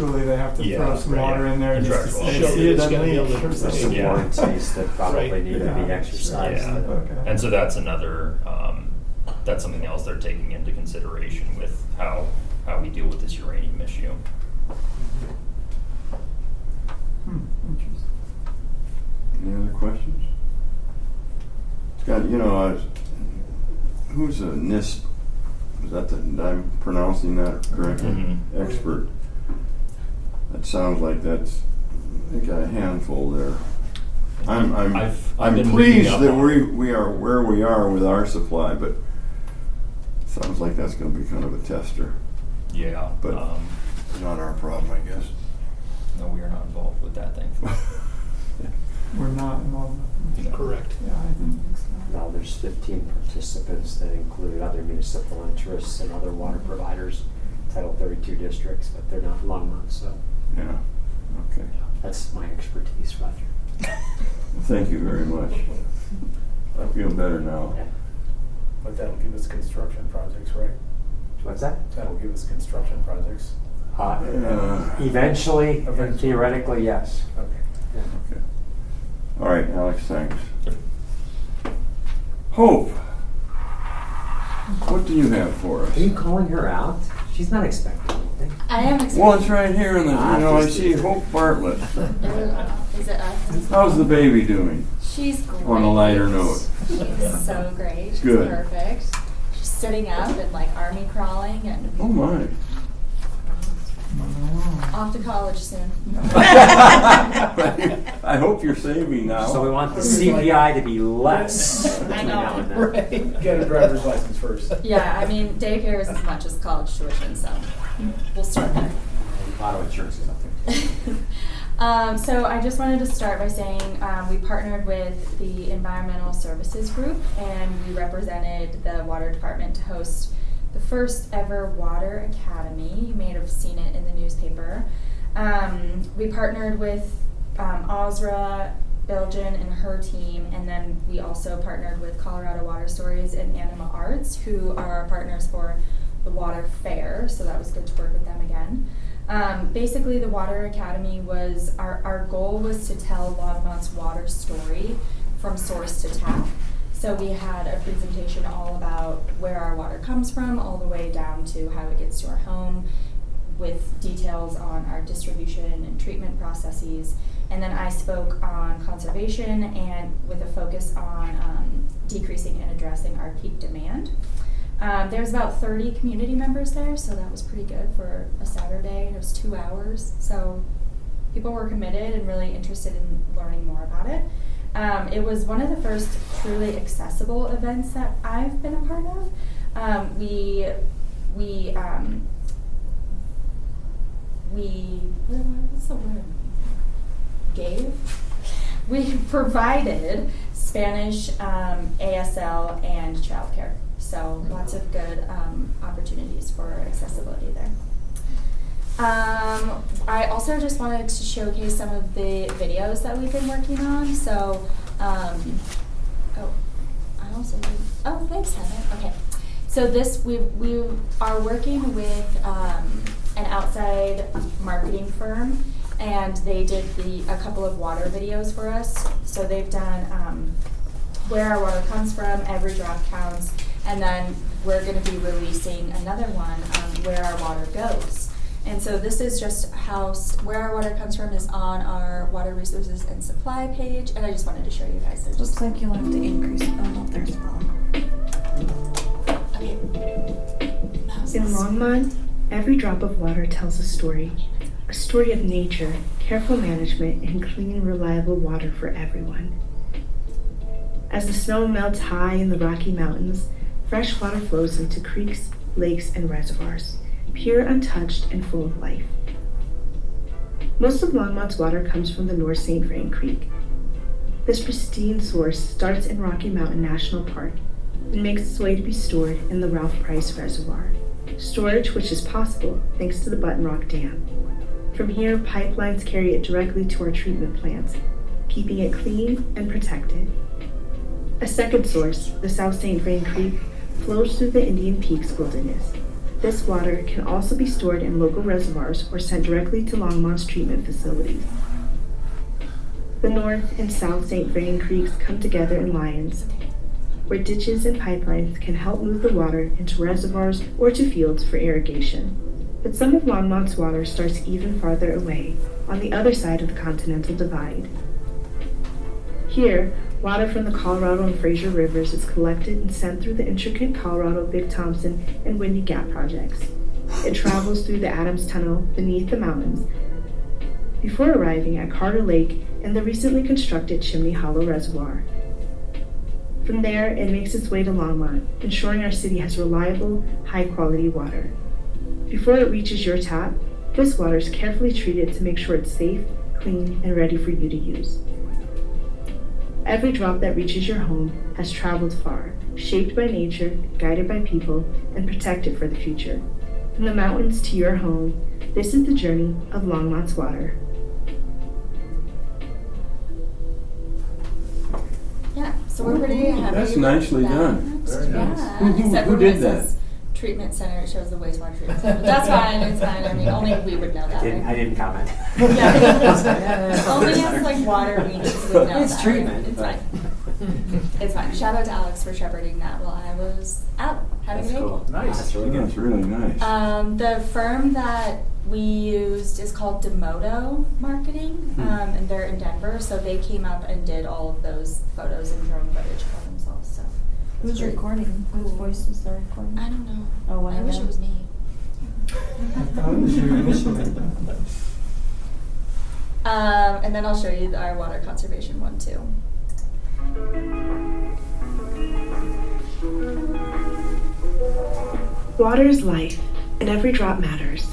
contractually, they have to Yeah, throw some right, water yeah. in there just to Contractual. say, Show see that it it's doesn't gonna be leak able to- or something. Some Yeah. warranties that probably Right. need to Yeah. be exercised. Yeah. Okay. And so that's another, that's something else they're taking into consideration with how we deal with this uranium issue. Interesting. Any other questions? Scott, you know, who's a NISP? Is that I'm pronouncing that correctly? Mhm. Expert. That sounds like that's, they got a handful there. I'm I've I'm been pleased reading up that on we are where we are with our supply, but sounds like that's going to be kind of a tester. Yeah, But- Not our problem, I guess. no, we are not involved with that, thankfully. We're not involved with them. Correct. Yeah, I didn't think so. Now, there's 15 participants that include other municipal interests and other water providers, Title 32 districts, but they're not Longmont, so Yeah. Okay. that's my expertise, Roger. Thank you very much. I feel better now. Yeah. But that'll give us construction projects, right? What's that? That'll give us construction projects. Eventually, and theoretically, yes. Okay. Yeah. Okay. All right, Alex, thanks. Hope, what do you have for us? Are you calling her out? She's not expecting anything. I am excited. Well, it's right here in the, I see Hope Bartlett. Is it us? How's the baby doing? She's great. On a lighter note. She's so great. She's Good. perfect. She's sitting up and like army crawling and Oh, my. off to college soon. I hope you're saving now. So we want the CPI to be less I between know. now and then. Get a driver's license first. Yeah, I mean, daycare is as much as college tuition, so we'll start there. Auto insurance is up there. So I just wanted to start by saying we partnered with the Environmental Services Group and we represented the Water Department to host the first ever Water Academy. You may have seen it in the newspaper. We partnered with Ozra Bilgen and her team, and then we also partnered with Colorado Water Stories and Anima Arts, who are our partners for the Water Fair, so that was good to work with them again. Basically, the Water Academy was, our goal was to tell Longmont's water story from source to tap. So we had a presentation all about where our water comes from, all the way down to how it gets to our home, with details on our distribution and treatment processes. And then I spoke on conservation and with a focus on decreasing and addressing our peak demand. There's about 30 community members there, so that was pretty good for a Saturday. It was 2 hours, so people were committed and really interested in learning more about it. It was one of the first truly accessible events that I've been a part of. What's the word? We provided Spanish, ASL, and childcare. So lots of good opportunities for accessibility there. I also just wanted to showcase some of the videos that we've been working on. So, thanks, Heather. Okay. So we are working with an outside marketing firm, and they did a couple of water videos for us. So they've done where our water comes from, every drop counts, and then we're going to be releasing another one on where our water goes. And so this is just where our water comes from is on our water resources and supply page, and I just wanted to show you guys. Looks like you'll have to increase. Oh no, there's one. Okay. In Longmont, every drop of water tells a story of nature, careful management, and clean, reliable water for everyone. As the snow melts high in the Rocky Mountains, fresh water flows into creeks, lakes, and reservoirs, pure, untouched, and full of life. Most of Longmont's water comes from the North St. Vrain Creek. This pristine source starts in Rocky Mountain National Park and makes its way to be stored in the Ralph Price Reservoir, storage which is possible thanks to the Button Rock Dam. From here, pipelines carry it directly to our treatment plants, keeping it clean and protected. A second source, the South St. Vrain Creek, flows through the Indian Peaks wilderness. This water can also be stored in local reservoirs or sent directly to Longmont's treatment facilities. The North and South St. Vrain Creeks come together in Lyons, where ditches and pipelines can help move the water into reservoirs or to fields for irrigation. But some of Longmont's water starts even farther away, on the other side of the Continental Divide. Here, water from the Colorado and Fraser Rivers is collected and sent through the intricate Colorado Big Thompson and Windy Gap projects. It travels through the Adams Tunnel beneath the mountains before arriving at Carter Lake and the recently constructed Chimney Hollow Reservoir. From there, it makes its way to Longmont, ensuring our city has reliable, high-quality water. Before it reaches your tap, this water is carefully treated to make sure it's safe, clean, and ready for you to use. Every drop that reaches your home has traveled far, shaped by nature, guided by people, and protected for the future. From the mountains to your home, this is the journey of Longmont's water. Yeah, so we're pretty happy. That's with nicely that. done. Very nice. Yeah. Who Except for did when it that? says treatment center, it shows the wastewater treatment center. That's fine, it's fine. I mean, only we would know that. I didn't comment. Yeah. Only us like water readers would know It's that. treatment, It's but- fine. It's fine. Shout out to Alex for shepherding that while I was out having That's a cool. baby. Nice. That's really good. That's really nice. The firm that we used is called Demodo Marketing, and they're in Denver. So they came up and did all of those photos and drone footage for themselves. So Who's great. recording? Whose voice is the recording? I don't know. Oh, one I of wish them. it was me. How was you initially? And then I'll show you our water conservation one too. Water is life, and every drop matters.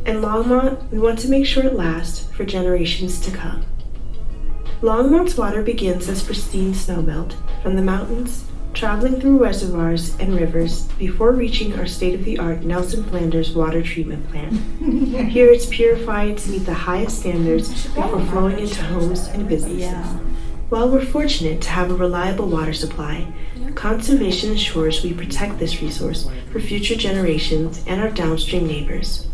In Longmont, we want to make sure it lasts for generations to come. Longmont's water begins as pristine snowmelt from the mountains, traveling through reservoirs and rivers before reaching our state-of-the-art Nelson Flanders water treatment plant. Here it's purified to meet the highest standards before flowing into homes and businesses. While we're fortunate to have a reliable water supply, conservation ensures we protect this resource for future generations and our downstream neighbors.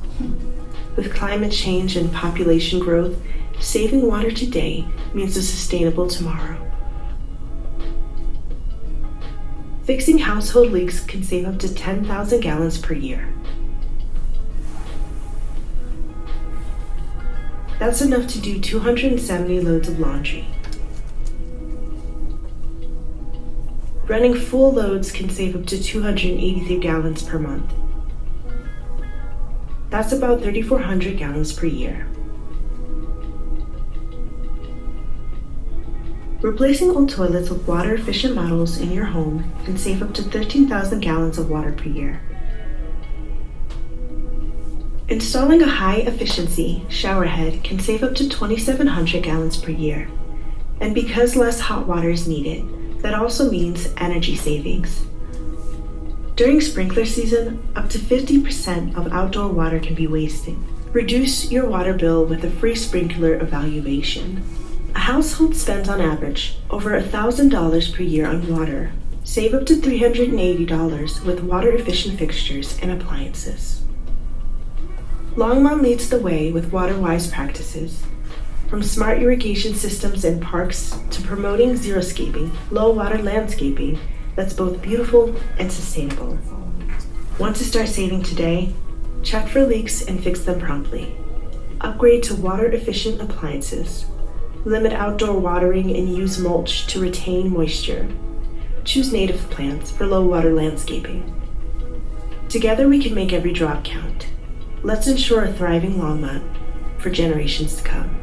With climate change and population growth, saving water today means a sustainable tomorrow. Fixing household leaks can save up to 10,000 gallons per year. That's enough to do 270 loads of laundry. Running full loads can save up to 283 gallons per month. That's about 3,400 gallons per year. Replacing old toilets with water-efficient models in your home can save up to 13,000 gallons of water per year. Installing a high-efficiency shower head can save up to 2,700 gallons per year. And because less hot water is needed, that also means energy savings. During sprinkler season, up to 50% of outdoor water can be wasted. Reduce your water bill with a free sprinkler evaluation. A household spends on average over $1,000 per year on water. Save up to $380 with water-efficient fixtures and appliances. Longmont leads the way with water-wise practices. From smart irrigation systems in parks to promoting xeriscaping, low-water landscaping that's both beautiful and sustainable. Want to start saving today? Check for leaks and fix them promptly. Upgrade to water-efficient appliances. Limit outdoor watering and use mulch to retain moisture. Choose native plants for low-water landscaping. Together we can make every drop count. Let's ensure a thriving Longmont for generations to come.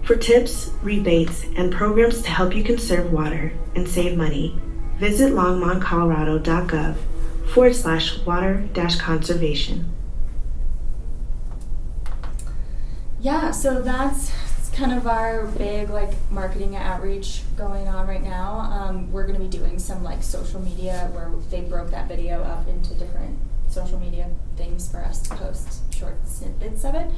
For tips, rebates, and programs to help you conserve water and save money, visit longmontcolorado.gov/water-conservation. Yeah, so that's kind of our big marketing outreach going on right now. We're going to be doing some social media where they broke that video up into different social media things for us to post short snippets of it.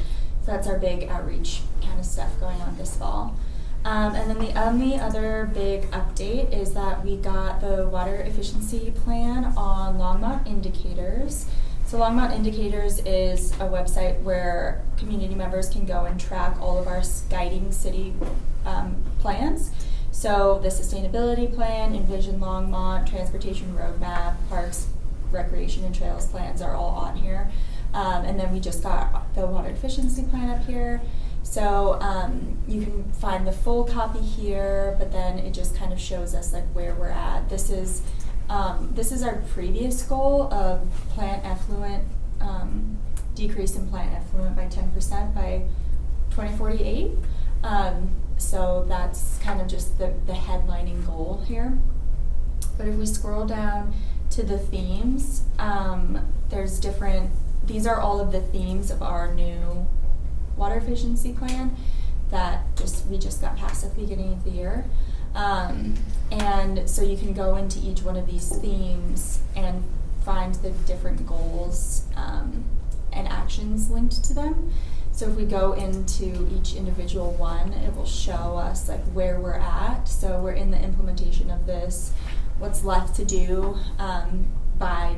So that's our big outreach kind of stuff going on this fall. And then the only other big update is that we got the water efficiency plan on Longmont Indicators. So Longmont Indicators is a website where community members can go and track all of our guiding city plans. So the sustainability plan, Envision Longmont, transportation roadmap, parks, recreation and trails plans are all on here. And then we just got the water efficiency plan up here. So you can find the full copy here, but then it just kind of shows us where we're at. This is our previous goal of plant effluent, decrease in plant effluent by 10% by 2048. So that's kind of just the headlining goal here. But if we scroll down to the themes, there's these are all of the themes of our new water efficiency plan that we just got passed at the beginning of the year. And so you can go into each one of these themes and find the different goals and actions linked to them. So if we go into each individual one, it will show us where we're at. So we're in the implementation of this. What's left to do by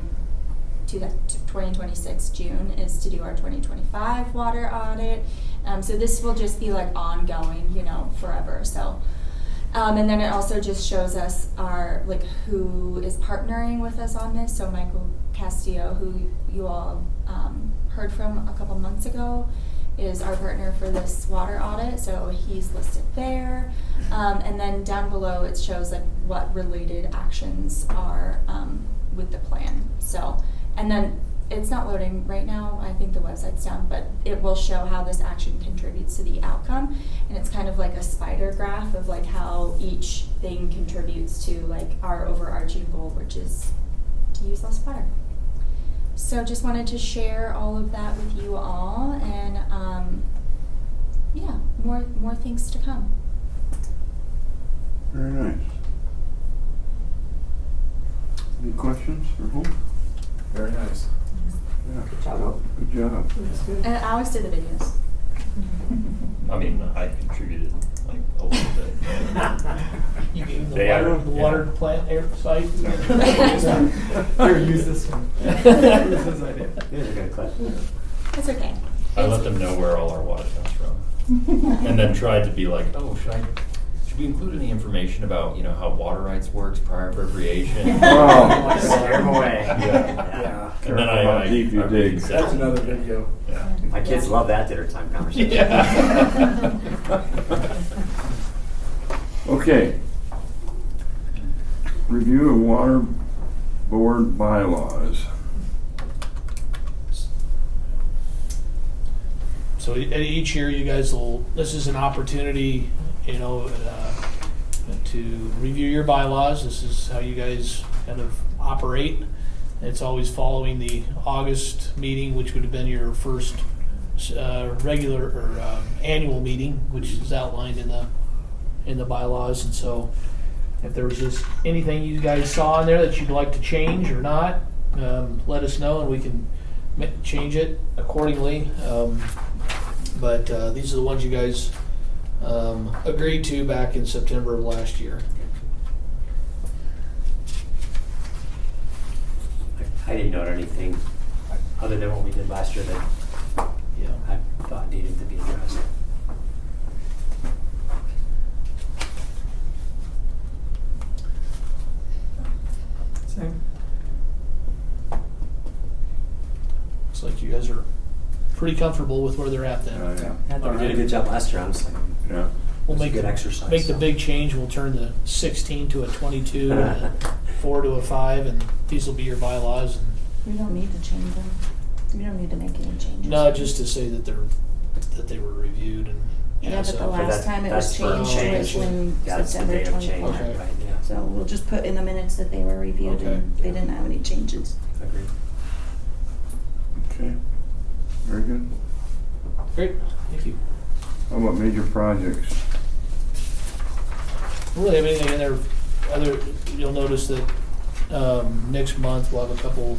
2026 June is to do our 2025 water audit. So this will just be ongoing, forever. So, and then it also just shows us our who is partnering with us on this. So Michael Castillo, who you all heard from a couple months ago, is our partner for this water audit. So he's listed there. And then down below it shows what related actions are with the plan. So, and then it's not loading right now. I think the website's down, but it will show how this action contributes to the outcome. And it's kind of like a spider graph of how each thing contributes to our overarching goal, which is to use less water. So just wanted to share all of that with you all, and yeah, more things to come. Very nice. Any questions for Hope? Very nice. Yeah. Good job. Good job. And Alex did the videos. I mean, I contributed a little bit. You gave them They the are, water plant air site. Here, use this one. Use this idea. Here's a good clip. That's okay. I let them know where all our water comes from. And then tried to be should we include any information about, how water rights works, prior appropriation? Oh. Scare 'em away. Yeah. And then Careful how deep you dig. That's another video. Yeah. My kids love that dinner time conversation. Yeah. Okay. Review of water board bylaws. So each year you guys this is an opportunity to review your bylaws. This is how you guys kind of operate. It's always following the August meeting, which would have been your first regular or annual meeting, which is outlined in the bylaws. And so, if there was just anything you guys saw in there that you'd like to change or not, let us know and we can change it accordingly. But these are the ones you guys agreed to back in September of last year. I didn't note anything other than what we did last year that I thought needed to be addressed. Same. Looks like you guys are pretty comfortable with where they're at then. Yeah. We did a good job last year, honestly. Yeah. We'll It was a make good exercise. Make the so. big change. We'll turn the 16 to a 22, and a 4 to a 5, and these will be your bylaws. We don't need to change them. We don't need to make any changes. No, just to say that they were reviewed and. Yeah, but the so- last time it was that's for changed was change. when That's the September date of change, 24. Okay. right, yeah. So we'll just put in the minutes that they were reviewed Okay. and they didn't have any changes. Agreed. Okay. Very good. Great, thank you. How about major projects? Don't really have anything in there. You'll notice that next month we'll have a couple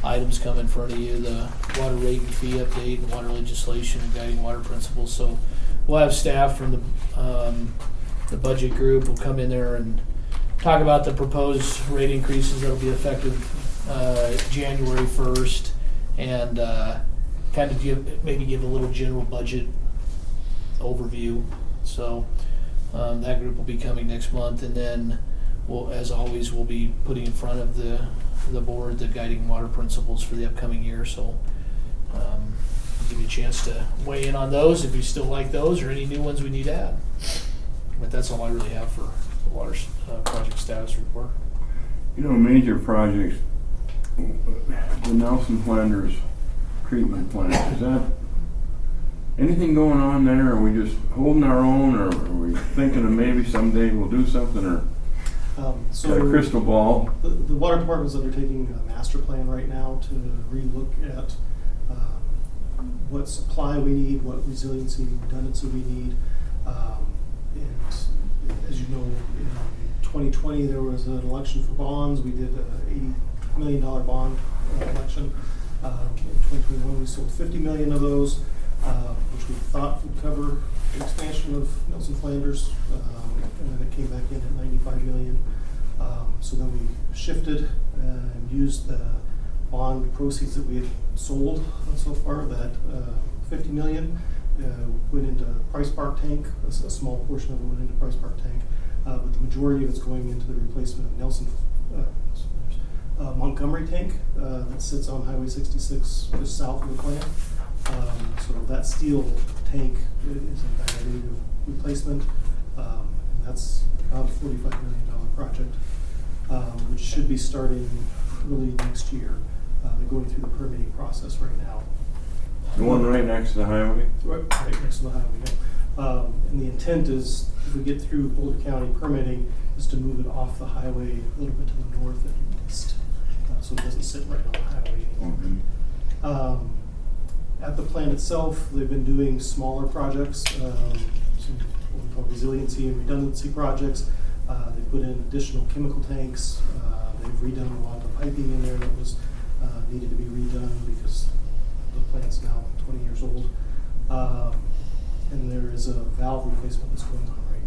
items come in front of you: the water rate and fee update, and water legislation, and guiding water principles. So we'll have staff from the budget group will come in there and talk about the proposed rate increases that'll be effective January 1st, and kind of give a little general budget overview. So that group will be coming next month, and then as always, we'll be putting in front of the board the guiding water principles for the upcoming year. So give you a chance to weigh in on those if you still like those or any new ones we need to add. But that's all I really have for the water project status report. You know, major projects, the Nelson Flanders treatment plant, is that anything going on there? Are we just holding our own, or are we thinking of maybe someday we'll do something, or So got a crystal ball? The water department is undertaking a master plan right now to relook at what supply we need, what resiliency and redundancy we need. And as you know, in 2020 there was an election for bonds. We did an $80 million bond election. In 2021 we sold $50 million of those, which we thought would cover the expansion of Nelson Flanders, and then it came back in at $95 million. So then we shifted and used the bond proceeds that we had sold so far. That $50 million went into Price Park Tank. A small portion of it went into Price Park Tank, but the majority of it's going into the replacement of Nelson Montgomery Tank that sits on Highway 66 just south of the plant. So that steel tank is in bad need of replacement. And that's about a $45 million project, which should be starting early next year. They're going through the permitting process right now. The one right next to the highway? Right next to the highway. And the intent is, if we get through Boulder County permitting, is to move it off the highway a little bit to the north and east, so it doesn't sit right on the highway anymore. At the plant itself, they've been doing smaller projects, some what we call resiliency and redundancy projects. They put in additional chemical tanks. They've redone a lot of the piping in there that was needed to be redone because the plant's now 20 years old. And there is a valve replacement that's going on right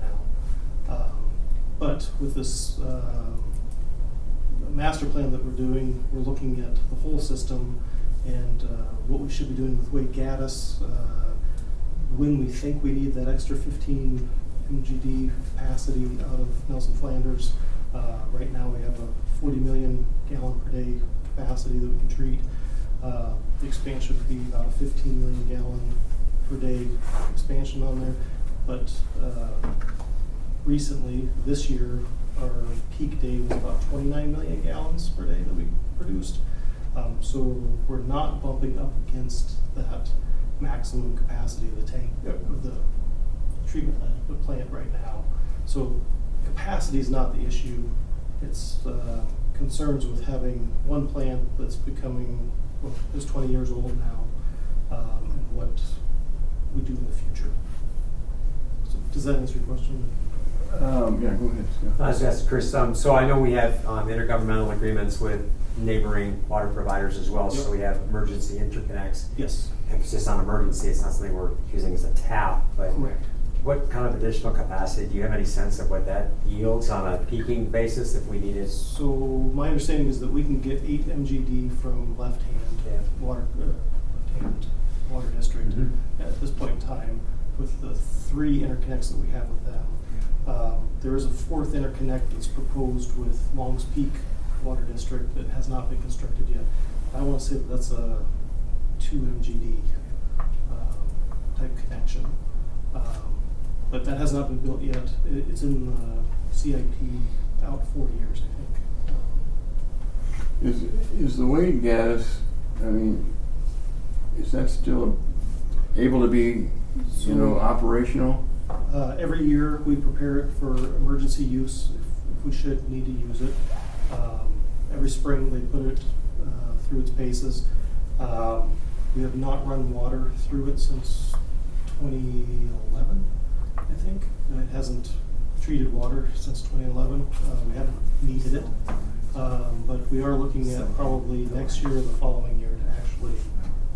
now. But with this master plan that we're doing, we're looking at the whole system and what we should be doing with Wade Gaddis, when we think we need that extra 15 MGD capacity out of Nelson Flanders. Right now we have a 40 million gallon per day capacity that we can treat. The expansion would be about a 15 million gallon per day expansion on there. But recently, this year, our peak day was about 29 million gallons per day that we produced. So we're not bumping up against that maximum capacity of the tank, of the treatment plant right now. So capacity is not the issue. It's concerns with having one plant that's becoming, well, is 20 years old now, and what we do in the future. So does that answer your question? Yeah, go ahead, Scott. I was gonna ask Chris, so I know we have intergovernmental agreements with neighboring water providers as well, so we have emergency interconnects. Yes. Emphasis on emergency, it's not something we're using as a tap, but Correct. what kind of additional capacity, do you have any sense of what that yields on a peaking basis if we needed? So my understanding is that we can get 8 MGD from left-hand water district Mhm. at this point in time with the 3 interconnects that we have with them. There is a 4th interconnect that's proposed with Long's Peak Water District that has not been constructed yet. I want to say that that's a 2 MGD type connection. But that has not been built yet. It's in the CIP out 4 years, I think. Is the Wade Gaddis, I mean, is that still able to be, operational? Every year we prepare it for emergency use if we should need to use it. Every spring they put it through its paces. We have not run water through it since 2011, I think. It hasn't treated water since 2011. We haven't needed it. But we are looking at probably next year or the following year to actually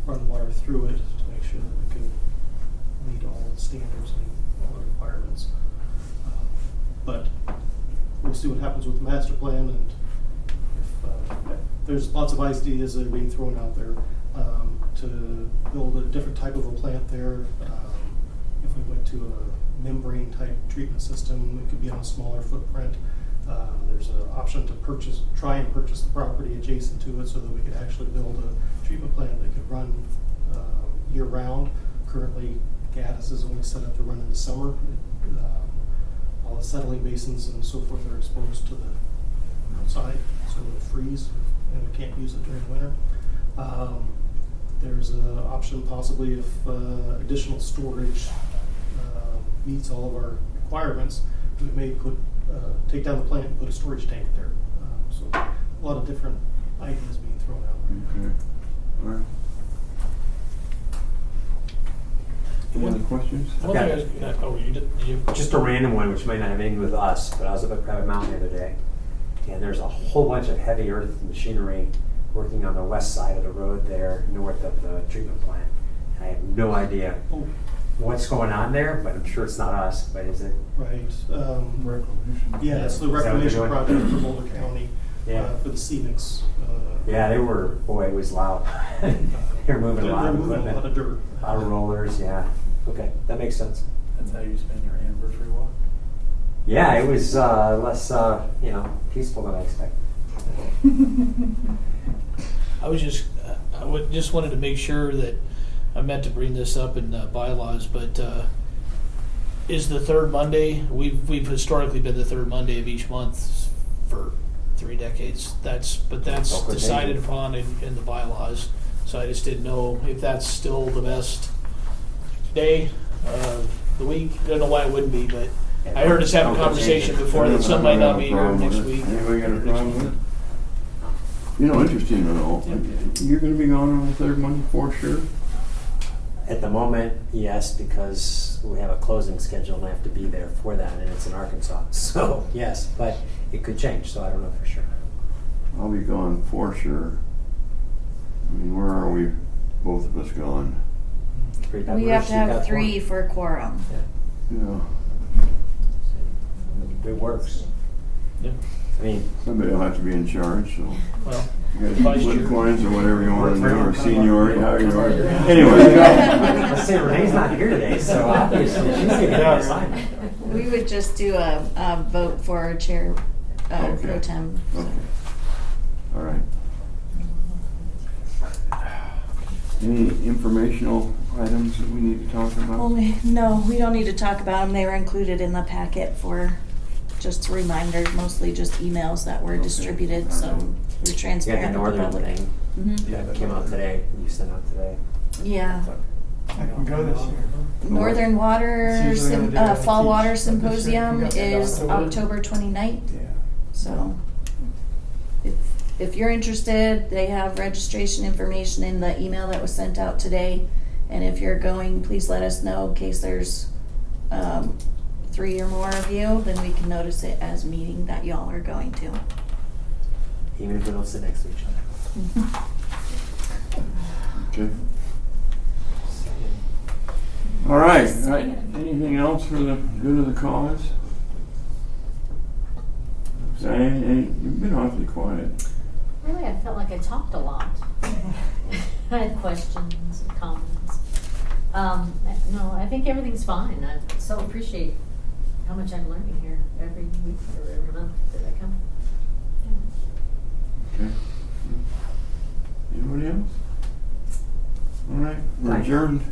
run water through it to make sure that we can meet all the standards and all the requirements. But we'll see what happens with the master plan, and if there's lots of ideas that are being thrown out there to build a different type of a plant there. If we went to a membrane type treatment system, it could be on a smaller footprint. There's an option to try and purchase the property adjacent to it so that we could actually build a treatment plant that could run year round. Currently, Gaddis is only set up to run in the summer. All the settling basins and so forth are exposed to the outside, so it'll freeze and we can't use it during winter. There's an option possibly if additional storage meets all of our requirements, we may take down the plant and put a storage tank there. So a lot of different ideas being thrown out. Okay. All right. Any other questions? Just a random one, which might not have anything with us, but I was up at Private Mountain the other day, and there's a whole bunch of heavy earth machinery working on the west side of the road there, north of the treatment plant. And I have no idea what's going on there, but I'm sure it's not us, but is it? Right. Reclamation. Yeah, it's the Is that what they're reclamation doing? project for Boulder County for the CMIX. Yeah, they were, boy, it was loud. They're moving a lot They're of moving a equipment. lot of dirt. A lot of rollers, yeah. Okay, that makes sense. That's how you spend your anniversary walk? Yeah, it was less, peaceful than I expected. I just wanted to make sure that, I meant to bring this up in bylaws, but is the third Monday, we've historically been the third Monday of each month for 3 decades. That's decided upon in the bylaws, so I just didn't know if that's still the best day of the week. I don't know why it wouldn't be, but I heard us have a conversation before that some might not be here next week. Anybody got a problem with it? Interesting to know. You're going to be gone on the third Monday for sure? At the moment, yes, because we have a closing schedule and I have to be there for that, and it's in Arkansas. So, yes, but it could change, so I don't know for sure. I'll be gone for sure. I mean, where are we, both of us gone? We have to have 3 for a quorum. Yeah. It works. Yeah. I mean, Somebody will have to be in charge, so. Well, You guys Vice flip chair. coins or whatever you want to do, or Work for him. seniority, how you are. Anyway. let's say Renee's not here today, so obviously she's going to get an assignment. We would just do a vote for chair Okay. pro tem. so. Okay. All right. Any informational items that we need to talk about? No, we don't need to talk about them. They were included in the packet for just reminders, mostly just emails that were Okay. distributed, so we're You got transparent the with the northern public. thing Mhm. that came out today, you sent out today. Yeah. I can go this year. Northern Water, It's usually on the day I Fall teach, Water but this year Symposium we got is October. October 29th. Yeah. So if you're interested, they have registration information in the email that was sent out today. And if you're going, please let us know in case there's 3 or more of you, then we can notice it as a meeting that y'all are going to. Even if we don't sit next to each other. Okay. All right, anything else for the good of the cause? Diane, you've been awfully quiet. Really, I felt like I talked a lot. I had questions and comments. No, I think everything's fine. I so appreciate how much I'm learning here every week or every month that I come. Okay. Anybody else? All right, we're Thank you. adjourned.